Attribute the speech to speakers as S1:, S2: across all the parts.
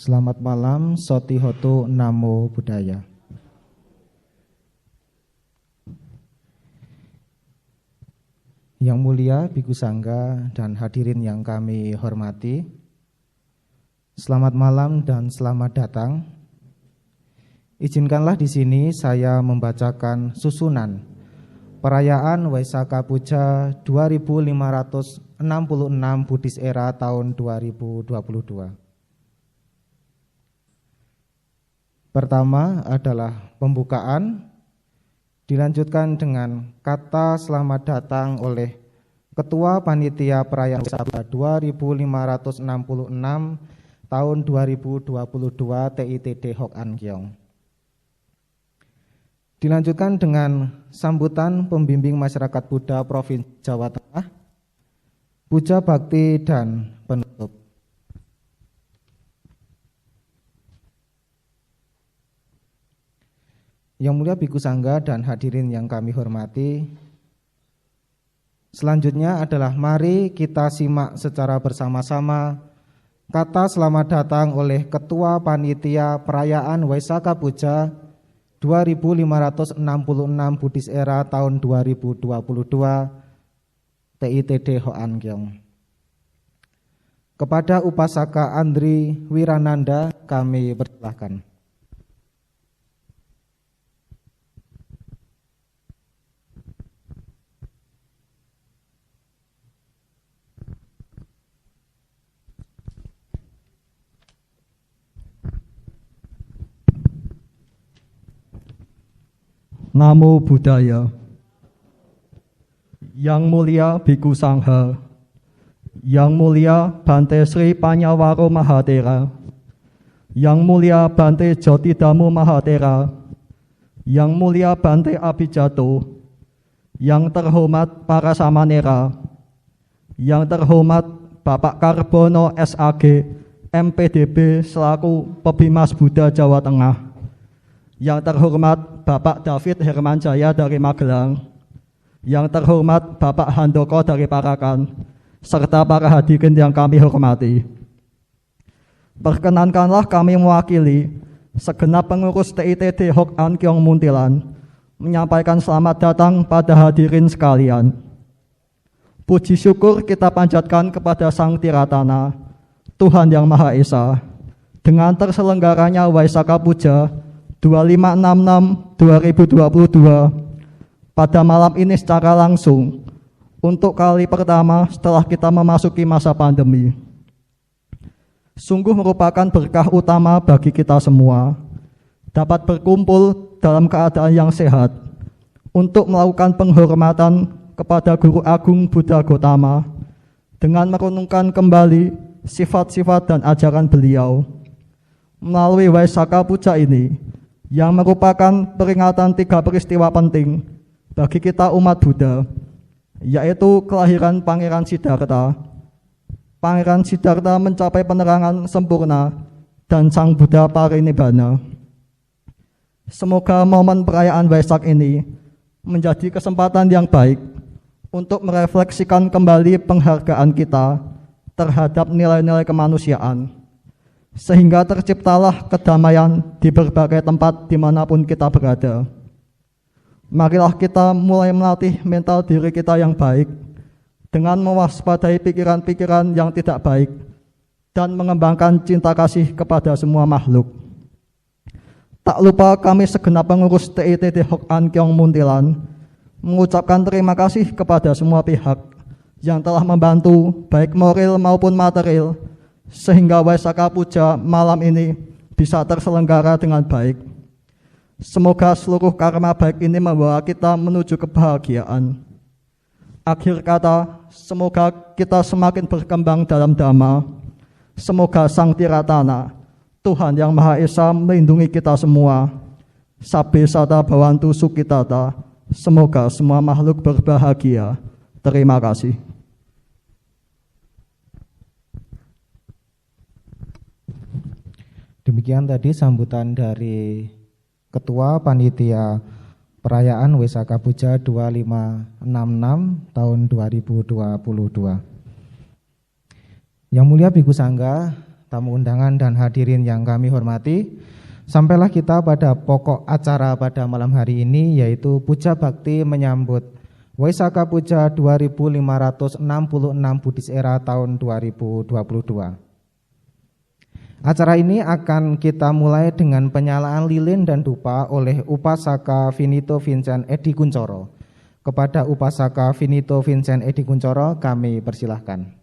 S1: Selamat malam, Sotihotu Namo Buddhaya. Yang mulia Bhikkhu Sangga dan hadirin yang kami hormati, selamat malam dan selamat datang. Izinkanlah di sini saya membacakan susunan perayaan Waisaka Puja 2566 Buddhis Era tahun 2022. Pertama adalah pembukaan, dilanjutkan dengan kata selamat datang oleh Ketua Panitia Perayaan Waisaka 2566 tahun 2022 TITD Hok An Kiong. Dilanjutkan dengan sambutan pembimbing masyarakat Buddha Provinsi Jawa Tengah, puja bakti dan penutup. Yang mulia Bhikkhu Sangga dan hadirin yang kami hormati, selanjutnya adalah mari kita simak secara bersama-sama kata selamat datang oleh Ketua Panitia Perayaan Waisaka Puja 2566 Buddhis Era tahun 2022 TITD Hok An Kiong. Kepada Upasaka Andri Wirananda kami persilahkan.
S2: Namo Buddhaya. Yang mulia Bhikkhu Sangha, yang mulia Bante Sri Panyawaro Mahatera, yang mulia Bante Jotidamu Mahatera, yang mulia Bante Abhijato, yang terhormat para samanera, yang terhormat Bapak Karbono SAG MPDB selaku Pebimas Buddha Jawa Tengah, yang terhormat Bapak David Hermanjaya dari Magelang, yang terhormat Bapak Handoko dari Parakan, serta para hadirin yang kami hormati. Perkenankanlah kami mewakili segenap pengurus TITD Hok An Kiong Muntilan menyampaikan selamat datang pada hadirin sekalian. Puji syukur kita panjatkan kepada Sang Tiratana, Tuhan Yang Maha Esa, dengan terselenggaranya Waisaka Puja 2566-2022 pada malam ini secara langsung untuk kali pertama setelah kita memasuki masa pandemi. Sungguh merupakan berkah utama bagi kita semua dapat berkumpul dalam keadaan yang sehat untuk melakukan penghormatan kepada Guru Agung Buddha Gotama dengan merenungkan kembali sifat-sifat dan ajaran beliau. Melalui Waisaka Puja ini yang merupakan peringatan 3 peristiwa penting bagi kita umat Buddha, yaitu kelahiran Pangeran Siddhartha. Pangeran Siddhartha mencapai penerangan sempurna dan Sang Buddha parinibbana. Semoga momen perayaan Waisak ini menjadi kesempatan yang baik untuk merefleksikan kembali penghargaan kita terhadap nilai-nilai kemanusiaan, sehingga terciptalah kedamaian di berbagai tempat dimanapun kita berada. Marilah kita mulai melatih mental diri kita yang baik dengan mewaspadai pikiran-pikiran yang tidak baik dan mengembangkan cinta kasih kepada semua makhluk. Tak lupa kami segenap pengurus TITT Hok An Kiong Muntilan mengucapkan terima kasih kepada semua pihak yang telah membantu baik moral maupun material sehingga Waisaka Puja malam ini bisa terselenggara dengan baik. Semoga seluruh karma baik ini membawa kita menuju kebahagiaan. Akhir kata, semoga kita semakin berkembang dalam Dhamma. Semoga Sang Tiratana, Tuhan Yang Maha Esa, melindungi kita semua. Sabbe sata bhavantu sukhitata. Semoga semua makhluk berbahagia. Terima kasih.
S1: Demikian tadi sambutan dari Ketua Panitia Perayaan Waisaka Puja 2566 tahun 2022. Yang mulia Bhikkhu Sangga, tamu undangan dan hadirin yang kami hormati, sampailah kita pada pokok acara pada malam hari ini, yaitu Puja Bakti menyambut Waisaka Puja 2566 Buddhis Era tahun 2022. Acara ini akan kita mulai dengan penyalaan lilin dan dupa oleh Upasaka Vinito Vincent Edi Kuncoro. Kepada Upasaka Vinito Vincent Edi Kuncoro kami persilahkan.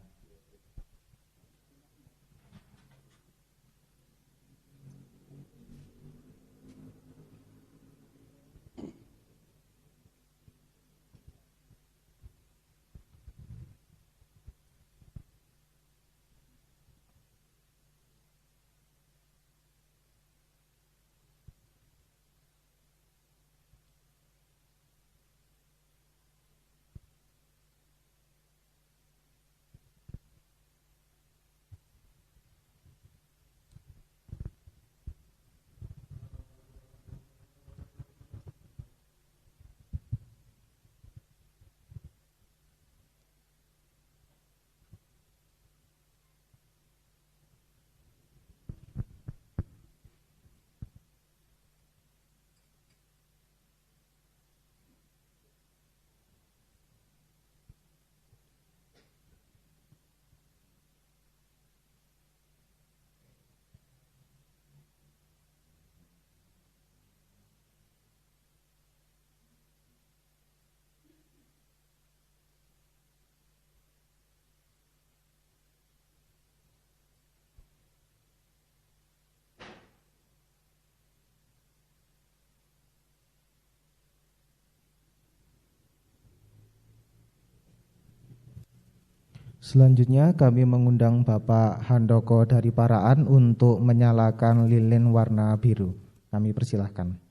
S1: Selanjutnya kami mengundang Bapak Handoko dari Paraan untuk menyalakan lilin warna biru. Kami persilahkan.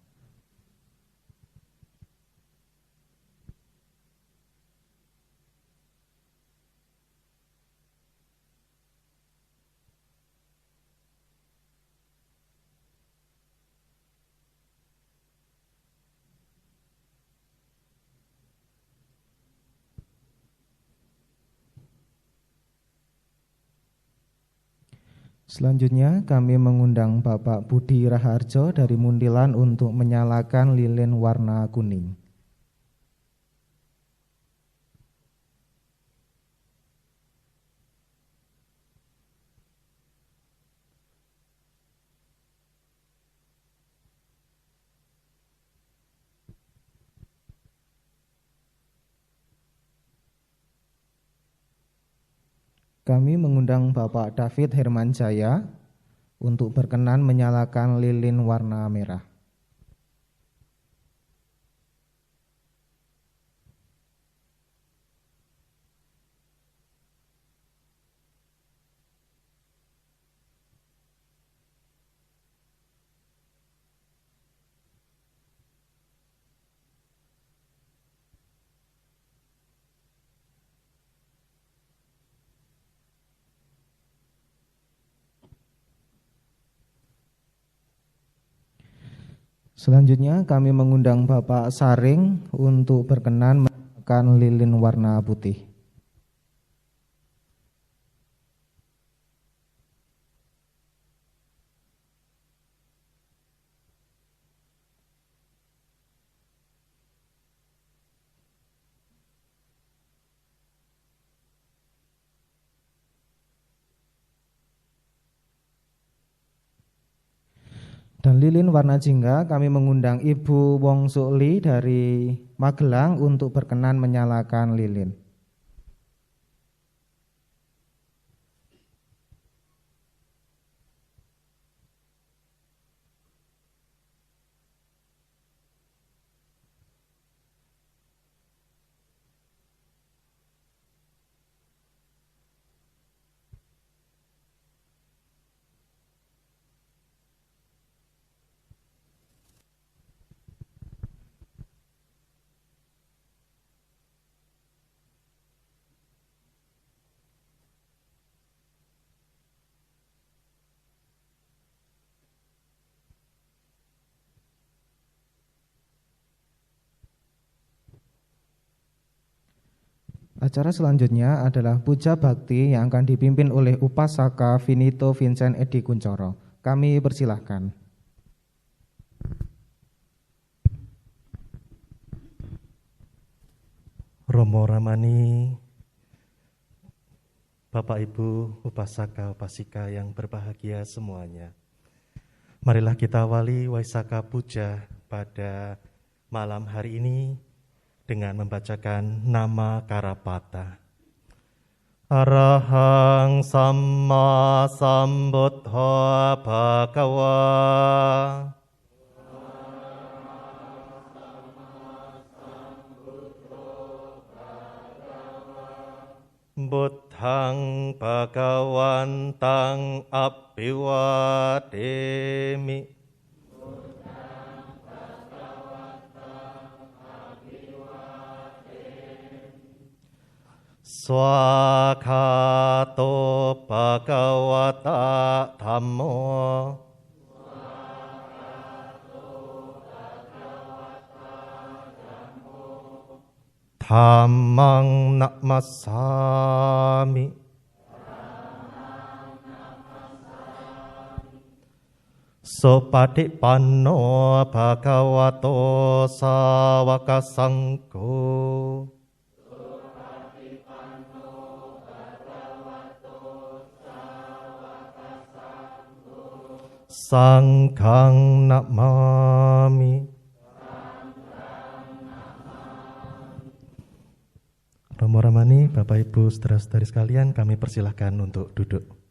S1: Selanjutnya kami mengundang Bapak Budi Raharjo dari Muntilan untuk menyalakan lilin warna kuning. Kami mengundang Bapak David Hermanjaya untuk berkenan menyalakan lilin warna merah. Selanjutnya kami mengundang Bapak Saring untuk berkenan mengenakan lilin warna putih. Dan lilin warna jingga kami mengundang Ibu Wong Sukli dari Magelang untuk berkenan menyalakan lilin. Acara selanjutnya adalah puja bakti yang akan dipimpin oleh Upasaka Vinito Vincent Edi Kuncoro. Kami persilahkan.
S3: Romo Ramani, Bapak Ibu Upasaka Upasika yang berbahagia semuanya. Marilah kita awali Waisaka Puja pada malam hari ini dengan membacakan nama Karapata. Arahang Samma Sambuddha Bhagawa. Buddhang Bhagawantang Abhiwademi. Swakato Bhagavata Dhammo. Dhammang namasami. Sopatikpanno Bhagavato Sawaka Sangho. Sanghang namami. Romo Ramani, Bapak Ibu saudara-saudari sekalian, kami persilahkan untuk duduk.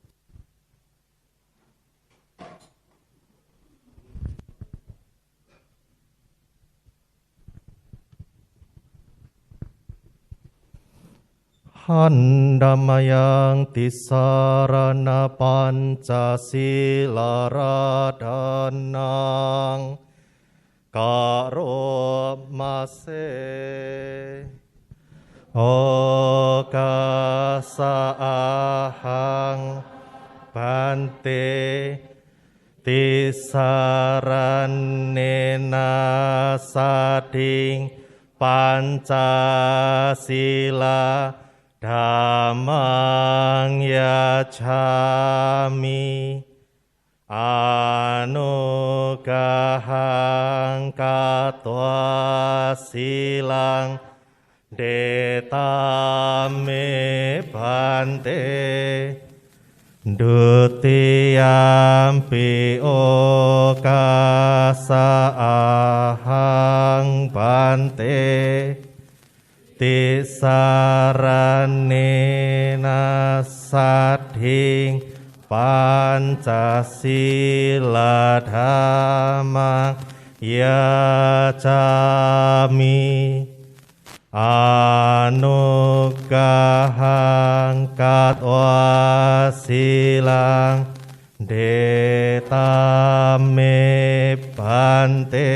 S3: Handamayang tisarana pancasila radanang karomase okasaahang bante tisaranena sading pancasila Dhammang yacami anugahang katwa silang detame bante dutiyampi okasaahang bante tisaranena sading pancasila dhammang yacami anugahang katwa silang detame bante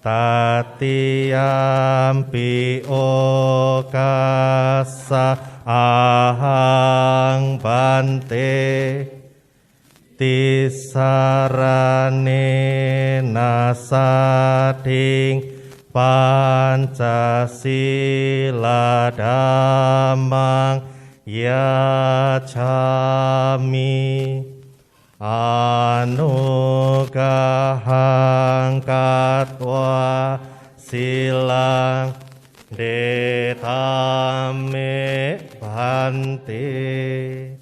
S3: tatiyampi okasa ahang bante tisarane nasading Pancasila damang yacami anugahang katwa silang detame bante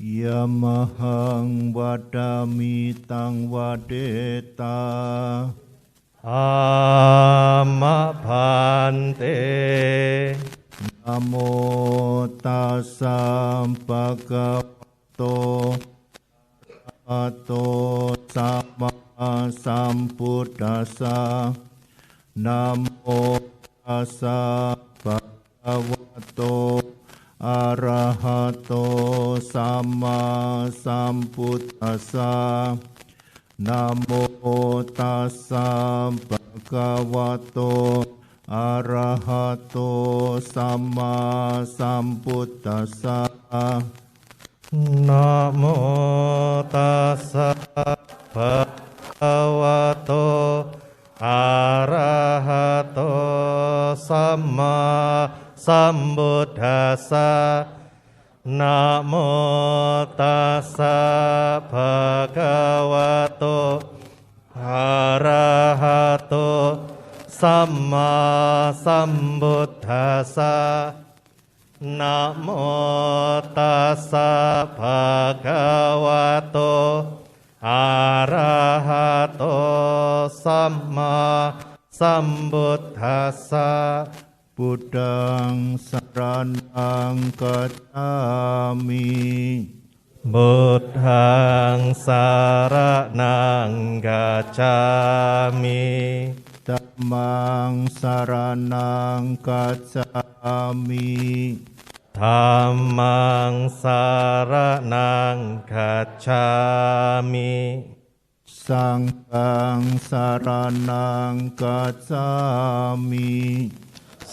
S4: Yamahang wadami tang wadeta
S3: ama bante
S4: Namo tassa bhagavato arahato sama sambuddhassa Namo tassa bhagavato arahato sama sambuddhassa Namo tassa bhagavato arahato sama sambuddhassa
S3: Namo tassa bhagavato arahato sama sambuddhassa Namo tassa bhagavato arahato sama sambuddhassa Namo tassa bhagavato arahato sama sambuddhassa
S4: Buddhang saranang gacchami
S3: Buddhang saranang gacchami
S4: Dhammang saranang gacchami
S3: Dhammang saranang gacchami
S4: Sanghang saranang gacchami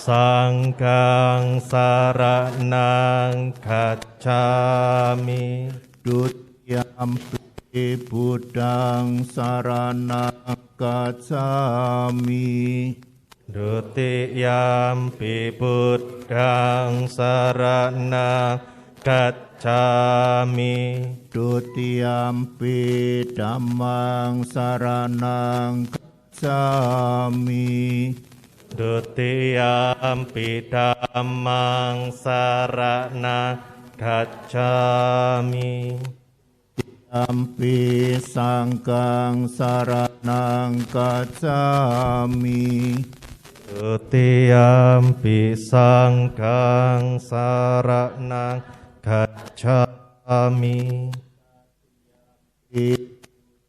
S3: Sanghang saranang gacchami
S4: Dutiyampi Buddhang saranang gacchami
S3: Dutiyampi Buddhang saranang gacchami
S4: Dutiyampi Dhammang saranang gacchami
S3: Dutiyampi dhammang saranang gacchami
S4: Dutiyampi sanghang saranang gacchami
S3: Dutiyampi sanghang saranang gacchami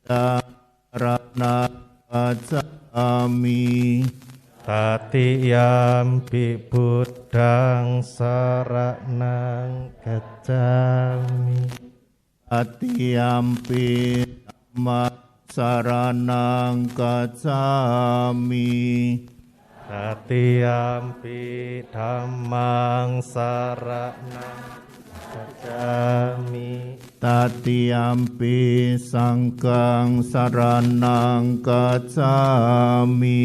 S4: saranang gacchami
S3: Tatiyampi Buddhang saranang gacchami
S4: Tatiyampi Dhammang saranang gacchami
S3: Tatiyampi dhammang saranang gacchami
S4: Tatiyampi sanghang saranang gacchami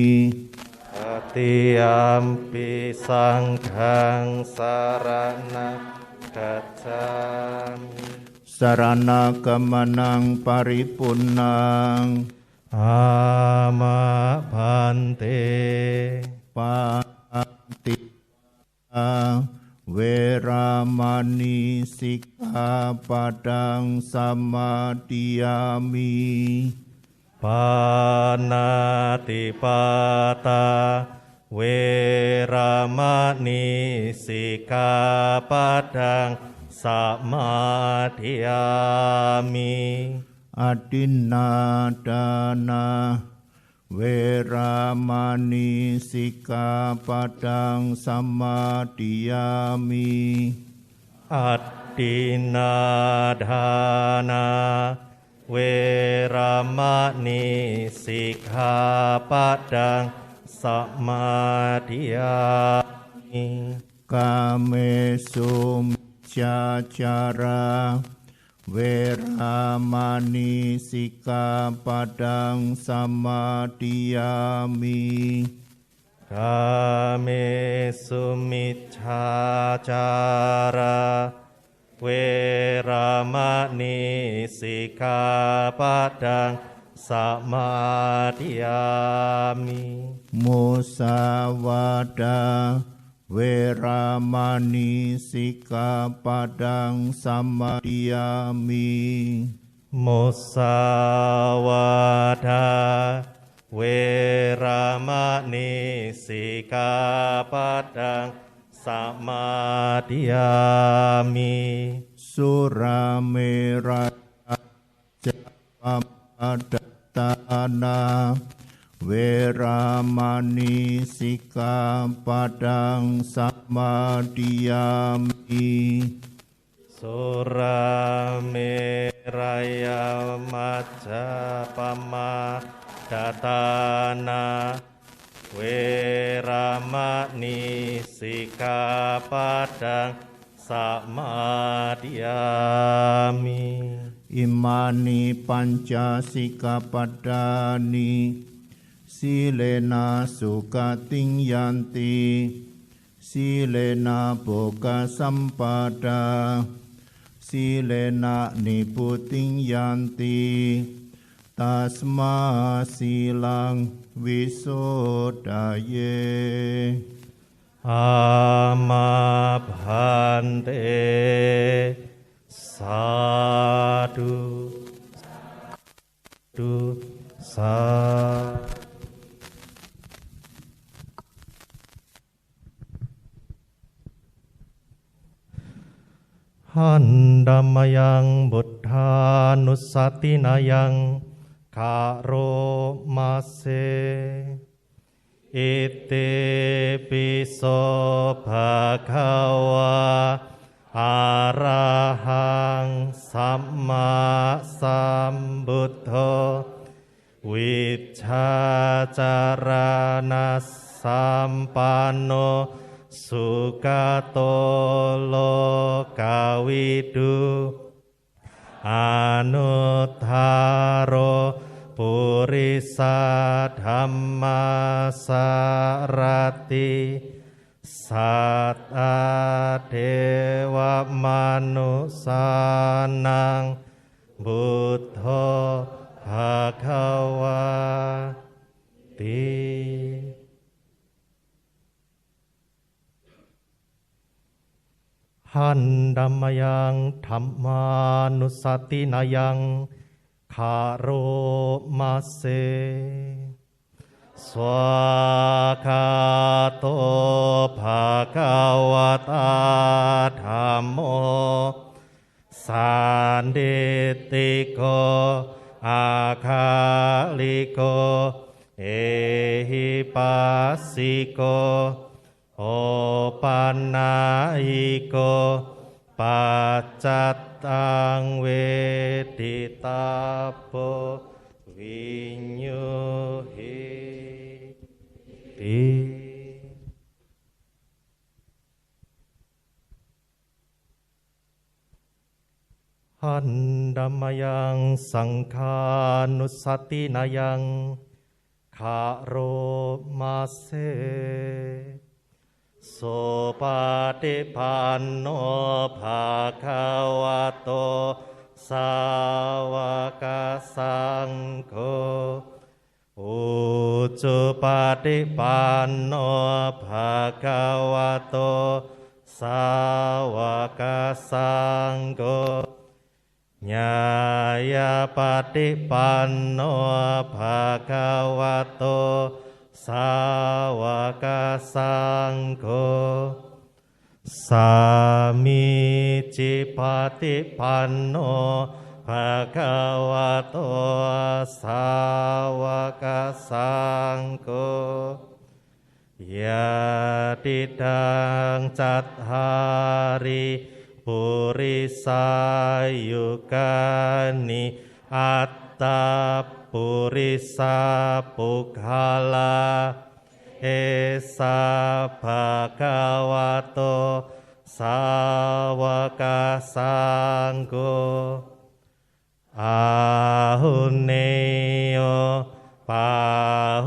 S3: Tatiyampi sanghang saranang gacchami
S4: Sarana gamanang paripurnang
S3: ama bante
S4: Pantika Weramani Sikkhapadang Samadhiyami
S3: Panatipata Weramani Sikkhapadang samadhiyami
S4: Adinadana Weramani Sikkhapadang samadhiyami
S3: Adinadana Weramani Sikkhapadang samadhiyami
S4: Kamesu miccācara Weramani Sikapadang Samadiyami.
S3: Kamesu miccacara weramani sikapadang samadiyami.
S4: Musawada weramani sikapadang samadiyami.
S3: Musawada weramani sikapadang samadiyami.
S4: Suramera japadatana weramani sikapadang samadiyami.
S3: Surameraya majapama datana weramani sikapadang samadiyami.
S4: Imani pancasikapadani silena sukating yanti silena boga sampada silena niputing yanti tasma silang wisodaye.
S3: Amabhante sadu sadu sadu. Handamayang buddhanusatinayang karo mase ite piso bhagawa arahang samma sambuddho wiccacarana sampanno sukato lokawidu anuttaro purisa dhamma sarati satta dewa manusanang buddha bhagawati. Handamayang dhammanusatinayang karo mase swakato bhagawata dhammo sanditiko akaliko ehipasiko opanaiko pacatang weditapo vinyuhiti. Handamayang sangkhanusatinayang karo mase sopatipanno bhagavato sawaka sangho ucupatipanno bhagavato sawaka sangho nyaya patipanno bhagavato sawaka sangho samici patipanno bhagavato sawaka sangho yatidang cathari purisayukani atta purisa pukhala esa bhagavato sawaka sangho ahuneo pahuneo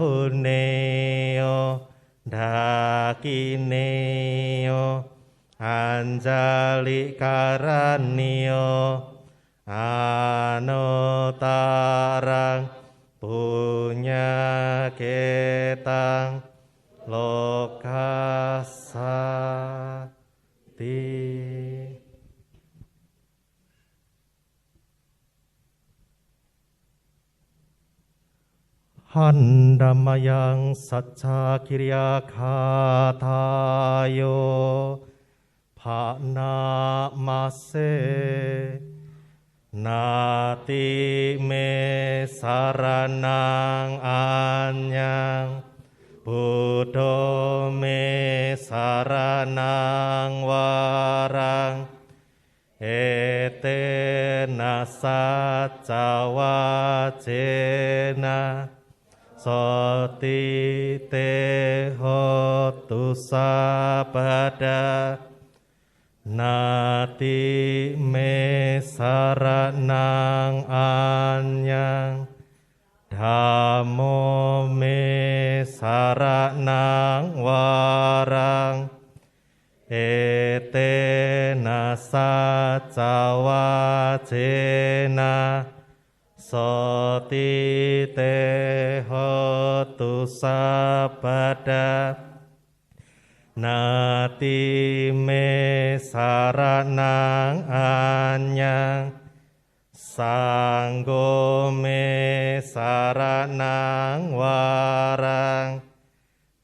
S3: dakineo anjali karanio anotarang punya ketang lokasati. Handamayang satca kirya katayo Pakna mase nati me saranang anyang Buddha me saranang warang etena satca wacena Soti te hotu sabada nati me saranang anyang Dhammo me saranang warang etena satca wacena Soti te hotu sabada nati me saranang anyang sanggo me saranang warang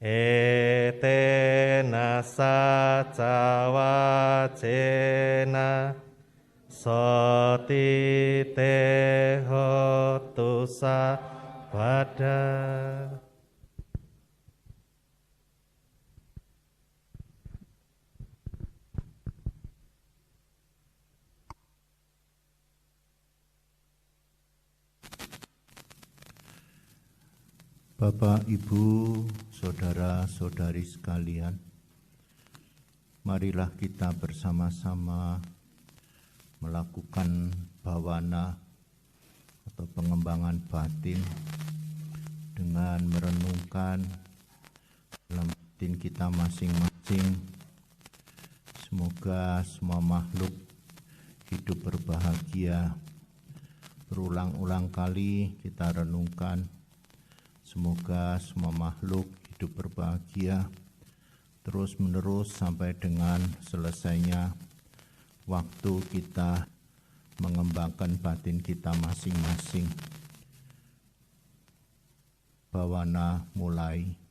S3: etena satca wacena Soti te hotu sabada.
S4: Bapak, Ibu, saudara-saudari sekalian, marilah kita bersama-sama melakukan bhavana atau pengembangan batin dengan merenungkan dalam batin kita masing-masing. Semoga semua makhluk hidup berbahagia. Berulang-ulang kali kita renungkan, semoga semua makhluk hidup berbahagia terus-menerus sampai dengan selesainya waktu kita mengembangkan batin kita masing-masing. Bhavana mulai.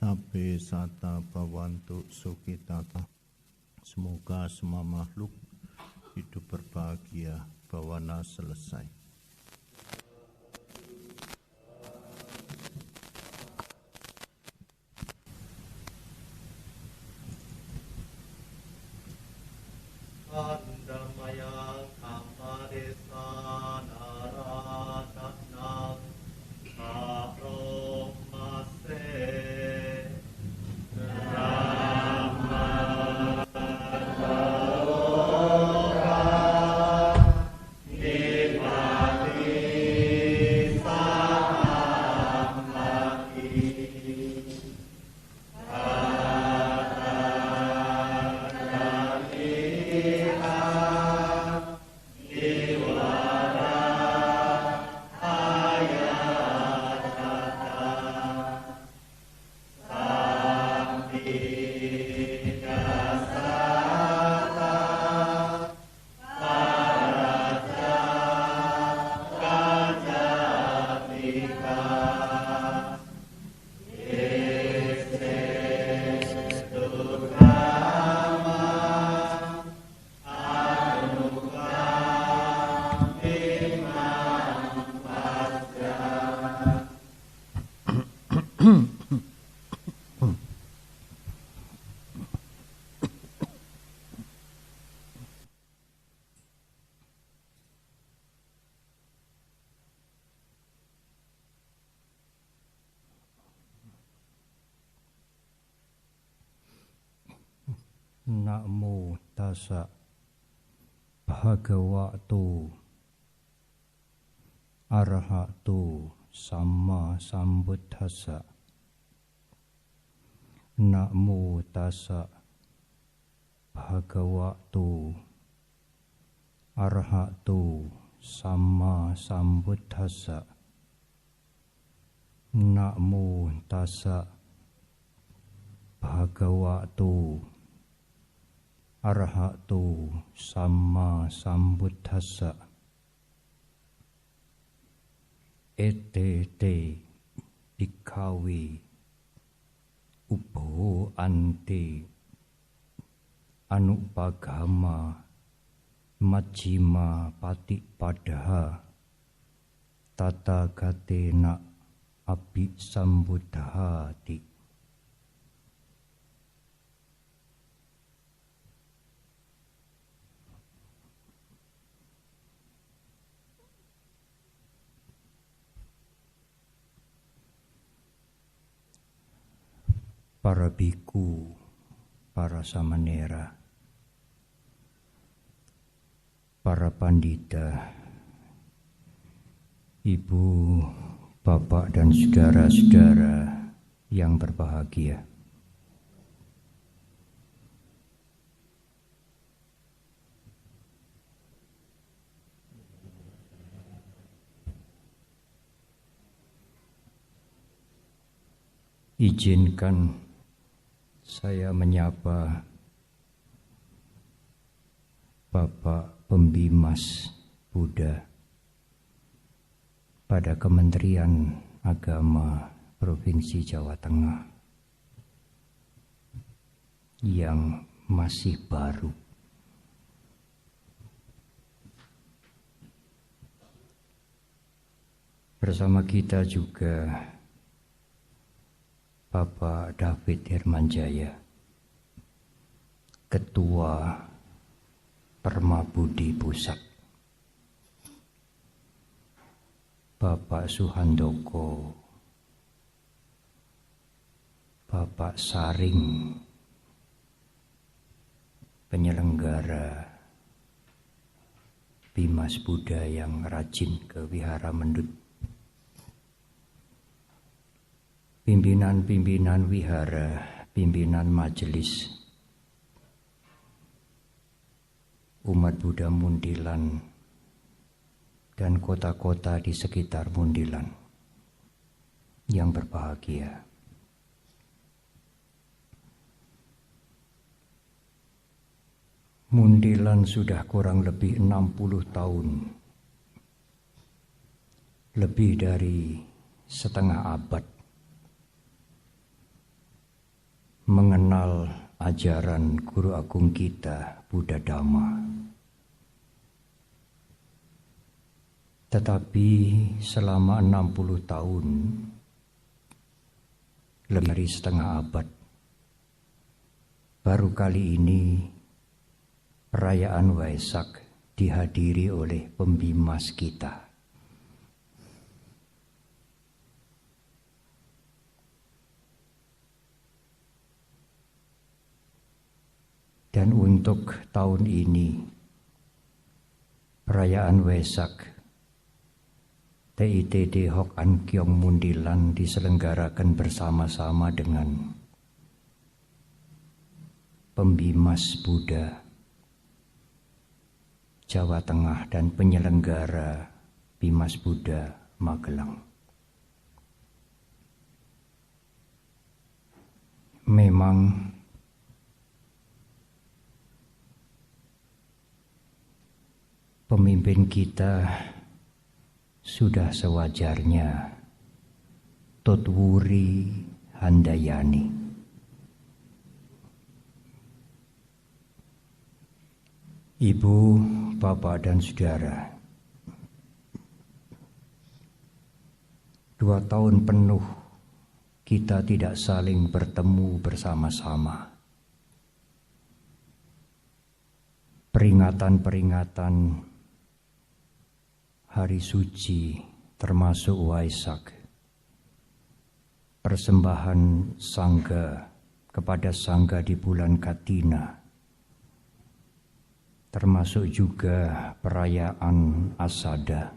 S4: Sabe sata bawantu sukitata. Semoga semua makhluk hidup berbahagia, bawana selesai.
S5: Namo tassa bhagavato arahato samma sambuddhassa. Namo tassa bhagavato arahato samma sambuddhassa. Namo tassa bhagavato arahato samma sambuddhassa. Etete bhikkhave ubbo ante anupagama majjhima patipadha tatagatena abhisambuddhati. Para biku, para samanera, para pandita, ibu, bapak dan saudara-saudara yang berbahagia. Izinkan saya menyapa Bapak Pembimas Buddha pada Kementerian Agama Provinsi Jawa Tengah yang masih baru. Bersama kita juga Bapak David Hermanjaya, Ketua Permabudi Pusat, Bapak Suhandoko, Bapak Saring, penyelenggara Bimas Buddha yang rajin ke Wihara Mendut, pimpinan-pimpinan wihara, pimpinan majelis, umat Buddha Mundilan, dan kota-kota di sekitar Mundilan yang berbahagia. Mundilan sudah kurang lebih 60 tahun, lebih dari setengah abad mengenal ajaran Guru Agung kita, Buddha Dhamma. Tetapi selama 60 tahun, lebih dari setengah abad, baru kali ini perayaan Waisak dihadiri oleh pembimas kita. Dan untuk tahun ini, perayaan Waisak TITD Hok An Kiong Mundilan diselenggarakan bersama-sama dengan pembimas Buddha Jawa Tengah dan penyelenggara Bimas Buddha Magelang. Memang pemimpin kita sudah sewajarnya Tutwuri Handayani. Ibu, Bapak, dan Saudara, 2 tahun penuh kita tidak saling bertemu bersama-sama. Peringatan-peringatan hari suci termasuk Waisak, persembahan sangga kepada sangga di bulan Katina, termasuk juga perayaan Asada.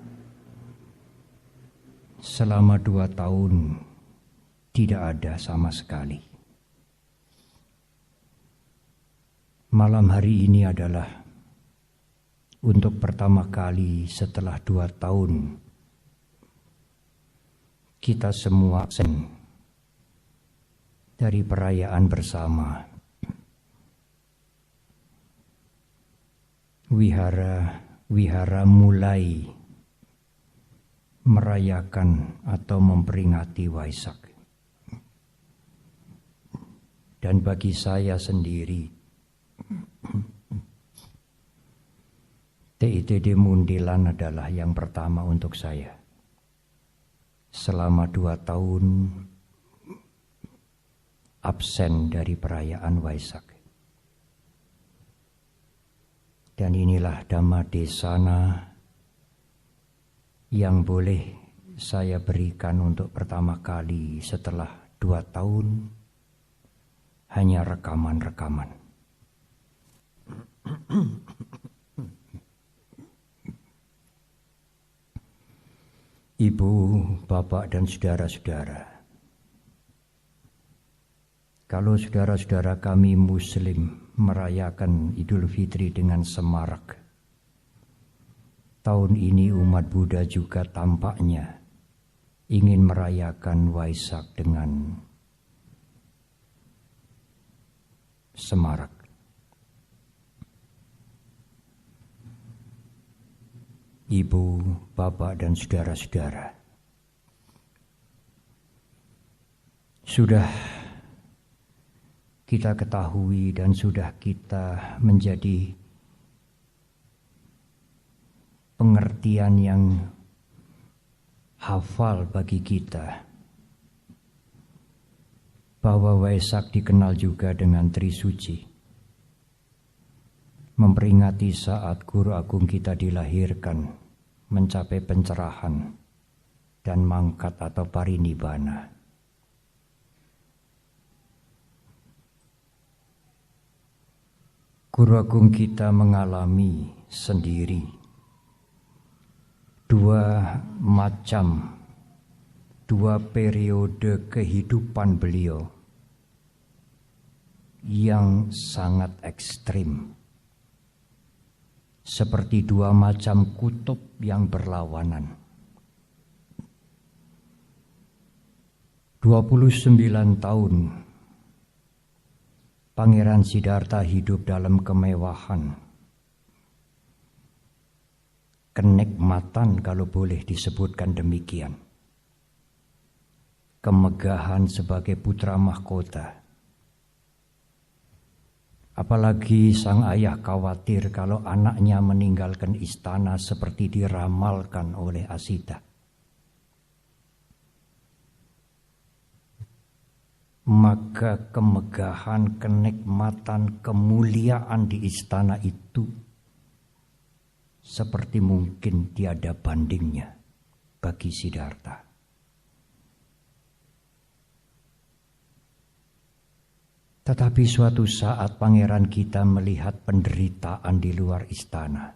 S5: Selama 2 tahun tidak ada sama sekali. Malam hari ini adalah untuk pertama kali setelah 2 tahun kita semua dari perayaan bersama. Wihara mulai merayakan atau memperingati Waisak. Dan bagi saya sendiri, TITD Mundilan adalah yang pertama untuk saya. Selama 2 tahun absen dari perayaan Waisak. Dan inilah Dhamma Desana yang boleh saya berikan untuk pertama kali setelah 2 tahun, hanya rekaman-rekaman. Ibu, Bapak, dan saudara-saudara, kalau saudara-saudara kami Muslim merayakan Idul Fitri dengan semarak, tahun ini umat Buddha juga tampaknya ingin merayakan Waisak dengan semarak. Ibu, Bapak, dan saudara-saudara, sudah kita ketahui dan sudah kita menjadi pengertian yang hafal bagi kita bahwa Waisak dikenal juga dengan Trisuci, memperingati saat Guru Agung kita dilahirkan, mencapai pencerahan dan mangkat atau parinibbana. Guru Agung kita mengalami sendiri 2 periode kehidupan beliau yang sangat ekstrim, seperti 2 macam kutub yang berlawanan. 29 tahun Pangeran Siddhartha hidup dalam kemewahan, kenikmatan kalau boleh disebutkan demikian, kemegahan sebagai putra mahkota, Apalagi sang ayah khawatir kalau anaknya meninggalkan istana seperti diramalkan oleh Asita. Maka kemegahan, kenikmatan, kemuliaan di istana itu seperti mungkin tiada bandingnya bagi Siddhartha. Tetapi suatu saat pangeran kita melihat penderitaan di luar istana.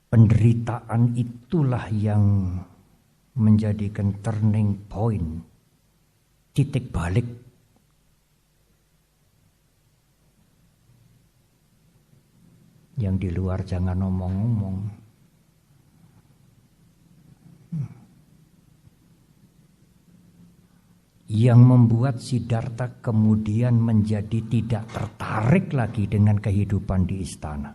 S5: Penderitaan itulah yang menjadikan turning point, titik balik. Yang di luar jangan ngomong-ngomong. Yang membuat Siddhartha kemudian menjadi tidak tertarik lagi dengan kehidupan di istana.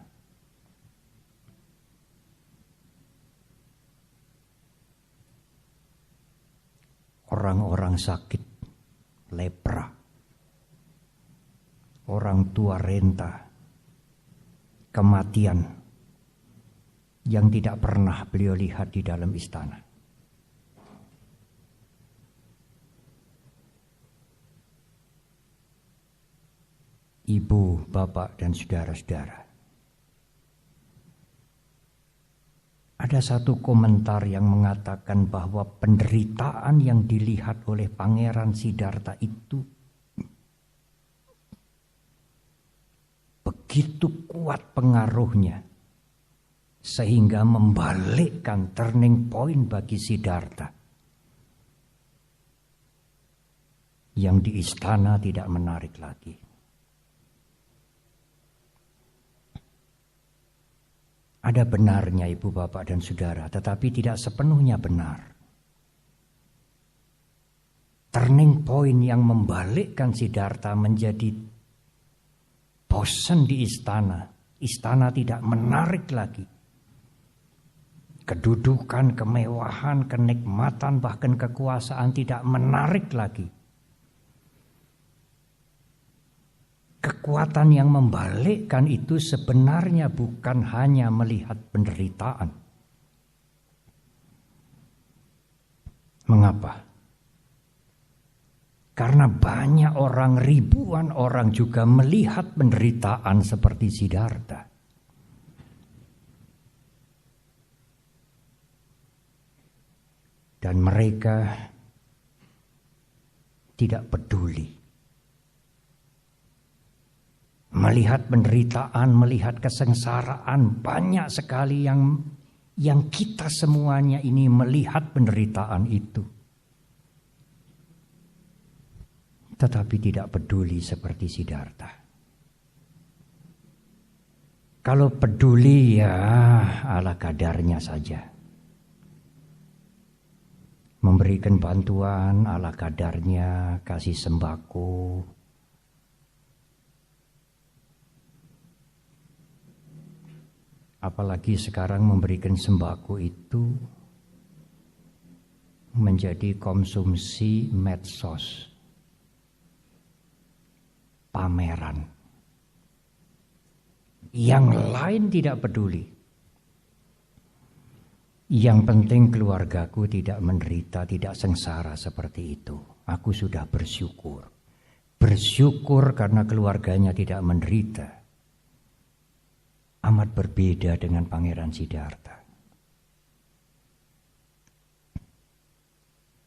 S5: Orang-orang sakit, lepra, orang tua renta, kematian yang tidak pernah beliau lihat di dalam istana. Ibu, bapak, dan saudara-saudara. Ada satu komentar yang mengatakan bahwa penderitaan yang dilihat oleh Pangeran Siddhartha itu begitu kuat pengaruhnya sehingga membalikkan turning point bagi Siddhartha. Yang di istana tidak menarik lagi. Ada benarnya ibu, bapak, dan saudara, tetapi tidak sepenuhnya benar. Turning point yang membalikkan Siddhartha menjadi bosan di istana. Istana tidak menarik lagi. Kedudukan, kemewahan, kenikmatan, bahkan kekuasaan tidak menarik lagi. Kekuatan yang membalikkan itu sebenarnya bukan hanya melihat penderitaan. Mengapa? Karena banyak orang, ribuan orang juga melihat penderitaan seperti Siddhartha. Dan mereka tidak peduli. Melihat penderitaan, melihat kesengsaraan, banyak sekali yang kita semuanya ini melihat penderitaan itu. Tetapi tidak peduli seperti Siddhartha. Kalau peduli ya ala kadarnya saja. Memberikan bantuan ala kadarnya, kasih sembako. Apalagi sekarang memberikan sembako itu menjadi konsumsi medsos, pameran. Yang lain tidak peduli. Yang penting keluargaku tidak menderita, tidak sengsara seperti itu. Aku sudah bersyukur. Bersyukur karena keluarganya tidak menderita. Amat berbeda dengan Pangeran Siddhartha.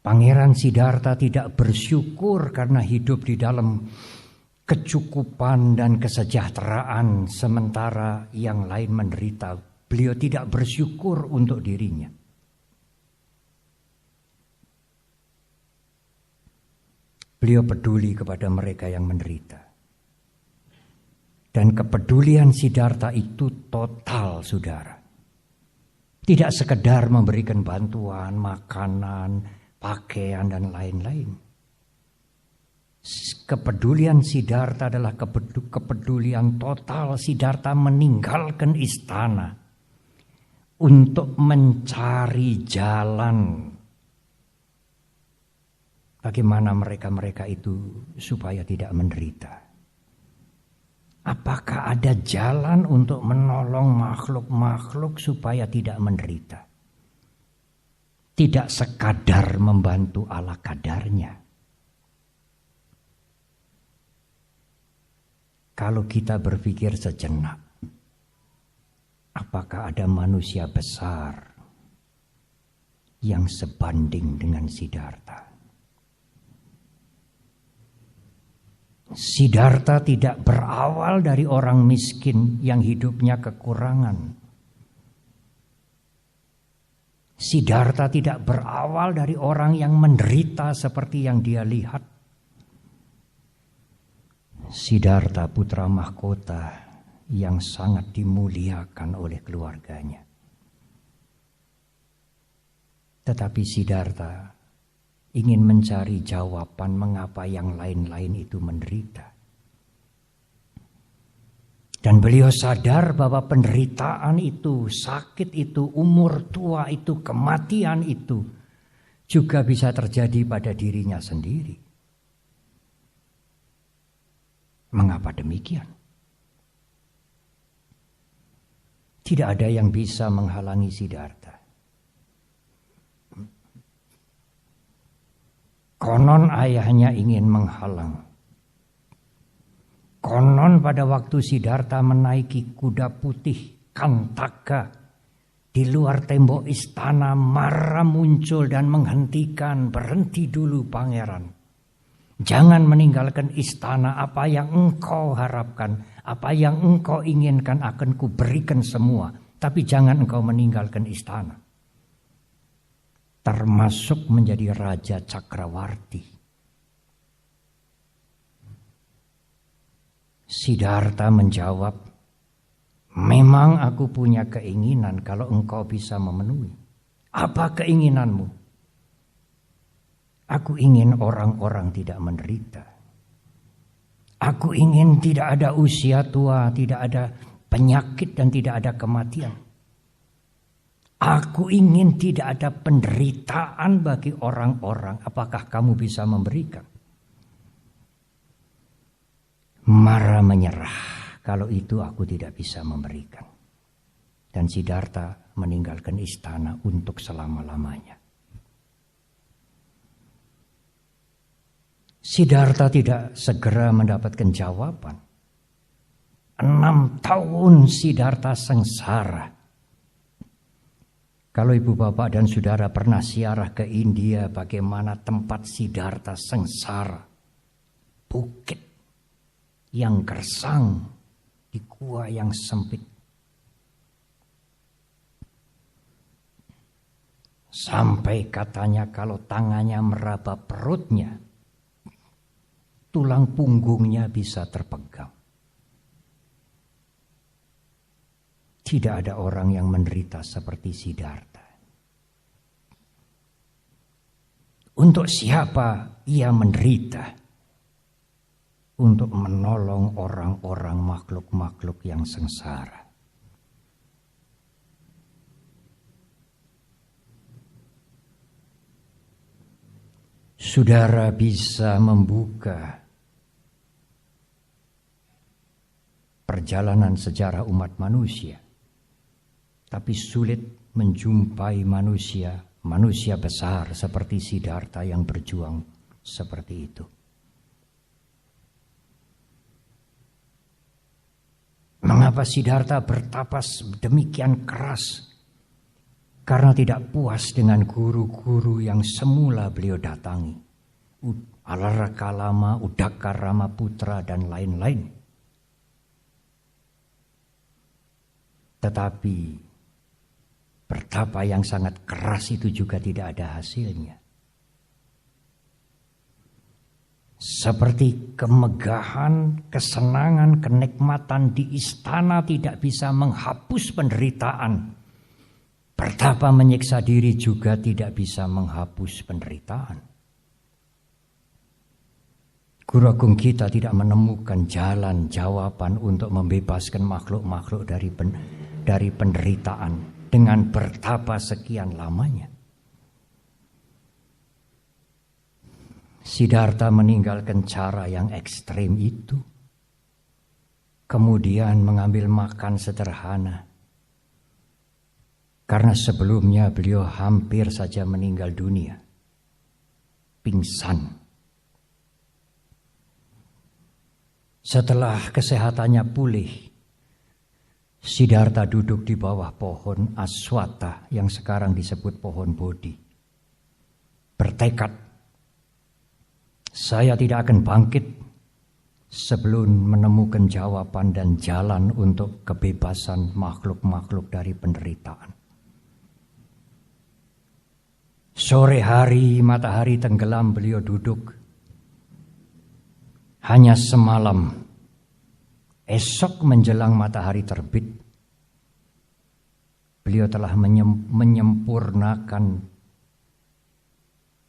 S5: Pangeran Siddhartha tidak bersyukur karena hidup di dalam kecukupan dan kesejahteraan sementara yang lain menderita. Beliau tidak bersyukur untuk dirinya. Beliau peduli kepada mereka yang menderita. Dan kepedulian Siddhartha itu total, saudara. Tidak sekedar memberikan bantuan, makanan, pakaian, dan lain-lain. Kepedulian Siddhartha adalah kepedulian total. Siddhartha meninggalkan istana untuk mencari jalan bagaimana mereka-mereka itu supaya tidak menderita. Apakah ada jalan untuk menolong makhluk-makhluk supaya tidak menderita? Tidak sekadar membantu ala kadarnya. Kalau kita berpikir sejenak, apakah ada manusia besar yang sebanding dengan Siddhartha? Siddhartha tidak berawal dari orang miskin yang hidupnya kekurangan. Siddhartha tidak berawal dari orang yang menderita seperti yang dia lihat. Siddhartha putra mahkota yang sangat dimuliakan oleh keluarganya. Tetapi Siddhartha ingin mencari jawaban mengapa yang lain-lain itu menderita. Dan beliau sadar bahwa penderitaan itu, sakit itu, umur tua itu, kematian itu juga bisa terjadi pada dirinya sendiri. Mengapa demikian? Tidak ada yang bisa menghalangi Siddhartha. Konon ayahnya ingin menghalang. Konon pada waktu Siddhartha menaiki kuda putih Kantaka di luar tembok istana, Mara muncul dan menghentikan. Berhenti dulu pangeran. Jangan meninggalkan istana. Apa yang engkau harapkan, apa yang engkau inginkan akan kuberikan semua. Tapi jangan engkau meninggalkan istana. Termasuk menjadi Raja Cakrawarti. Siddhartha menjawab, memang aku punya keinginan kalau engkau bisa memenuhi. Apa keinginanmu? Aku ingin orang-orang tidak menderita. Aku ingin tidak ada usia tua, tidak ada penyakit dan tidak ada kematian. Aku ingin tidak ada penderitaan bagi orang-orang. Apakah kamu bisa memberikan? Mara menyerah. Kalau itu aku tidak bisa memberikan. Dan Siddhartha meninggalkan istana untuk selama-lamanya. Siddhartha tidak segera mendapatkan jawaban. 6 tahun Siddhartha sengsara. Kalau ibu bapak dan saudara pernah ziarah ke India, bagaimana tempat Siddhartha sengsara. Bukit yang gersang di gua yang sempit. Sampai katanya kalau tangannya meraba perutnya, tulang punggungnya bisa terpegang. Tidak ada orang yang menderita seperti Siddhartha. Untuk siapa ia menderita? Untuk menolong orang-orang makhluk-makhluk yang sengsara. Saudara bisa membuka perjalanan sejarah umat manusia. Tapi sulit menjumpai manusia besar seperti Siddhartha yang berjuang seperti itu. Mengapa Siddhartha bertapas demikian keras? Karena tidak puas dengan guru-guru yang semula beliau datangi. Alarakalama, Udakarama Putra dan lain-lain. Tetapi bertapa yang sangat keras itu juga tidak ada hasilnya. Seperti kemegahan, kesenangan, kenikmatan di istana tidak bisa menghapus penderitaan. Bertapa menyiksa diri juga tidak bisa menghapus penderitaan. Guru Agung kita tidak menemukan jalan jawaban untuk membebaskan makhluk-makhluk dari penderitaan. Dengan bertapa sekian lamanya. Siddhartha meninggalkan cara yang ekstrem itu. kemudian mengambil makan sederhana. Karena sebelumnya beliau hampir saja meninggal dunia, pingsan. Setelah kesehatannya pulih, Siddhartha duduk di bawah pohon Aswatha yang sekarang disebut pohon Bodhi. Bertekad, saya tidak akan bangkit sebelum menemukan jawaban dan jalan untuk kebebasan makhluk-makhluk dari penderitaan. Sore hari matahari tenggelam beliau duduk. Hanya semalam, esok menjelang matahari terbit, beliau telah menyempurnakan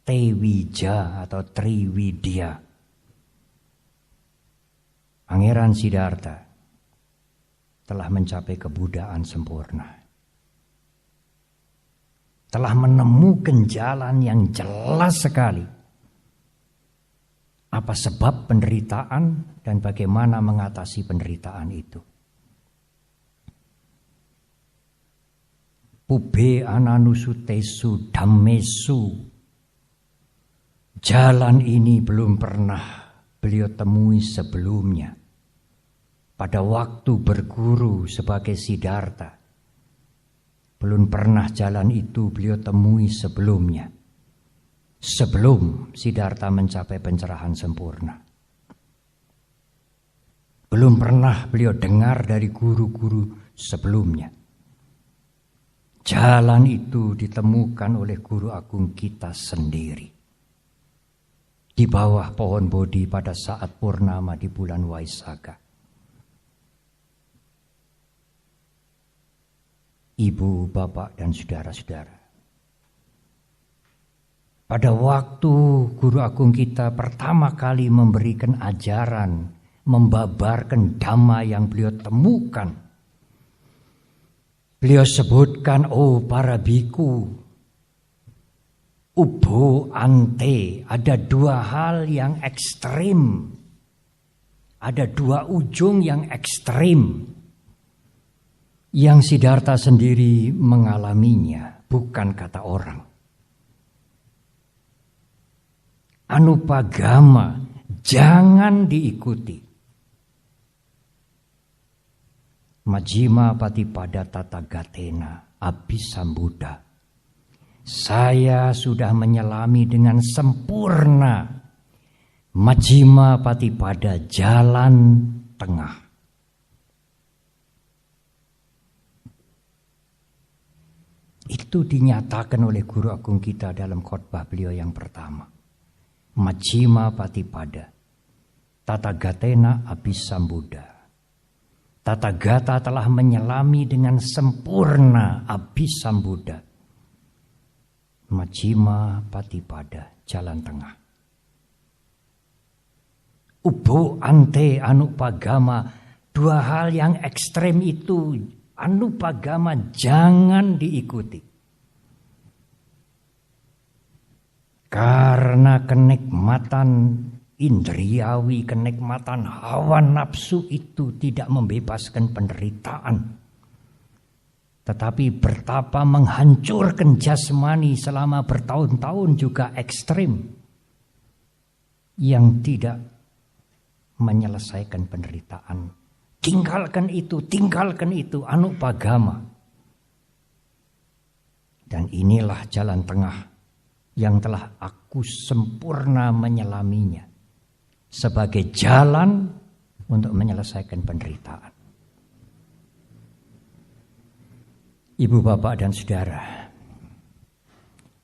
S5: Tewija atau Triwidya. Pangeran Siddhartha telah mencapai kebudaan sempurna. Telah menemukan jalan yang jelas sekali. Apa sebab penderitaan dan bagaimana mengatasi penderitaan itu. Pube ananusutesu dhammesu. Jalan ini belum pernah beliau temui sebelumnya. Pada waktu berguru sebagai Siddhartha, belum pernah jalan itu beliau temui sebelumnya. Sebelum Siddhartha mencapai pencerahan sempurna. Belum pernah beliau dengar dari guru-guru sebelumnya. Jalan itu ditemukan oleh guru agung kita sendiri. Di bawah pohon Bodhi pada saat purnama di bulan Waisakha. Ibu, bapak, dan saudara-saudara. Pada waktu guru agung kita pertama kali memberikan ajaran, membabarkan dhamma yang beliau temukan. Beliau sebutkan, oh para biku, ubo ante, ada dua hal yang ekstrim. Ada dua ujung yang ekstrim. Yang Siddhartha sendiri mengalaminya, bukan kata orang. Anupagama, jangan diikuti. Majjhima Patipada Tathagathena Abhisambuddha. Saya sudah menyelami dengan sempurna Majjhima Patipada, jalan tengah. Itu dinyatakan oleh guru agung kita dalam khotbah beliau yang pertama. Majjhima Patipada, Tathagathena Abhisambuddha. Tathagata telah menyelami dengan sempurna Abhisambuddha. Majjhima Patipada, jalan tengah. Ubo ante anupagama, dua hal yang ekstrem itu, anupagama, jangan diikuti. Karena kenikmatan indriawi, kenikmatan hawa nafsu itu tidak membebaskan penderitaan. Tetapi betapa menghancurkan jasmani selama bertahun-tahun juga ekstrim. Yang tidak menyelesaikan penderitaan. Tinggalkan itu, anupagama. Dan inilah jalan tengah yang telah aku sempurna menyelaminya sebagai jalan untuk menyelesaikan penderitaan. Ibu, bapak, dan saudara,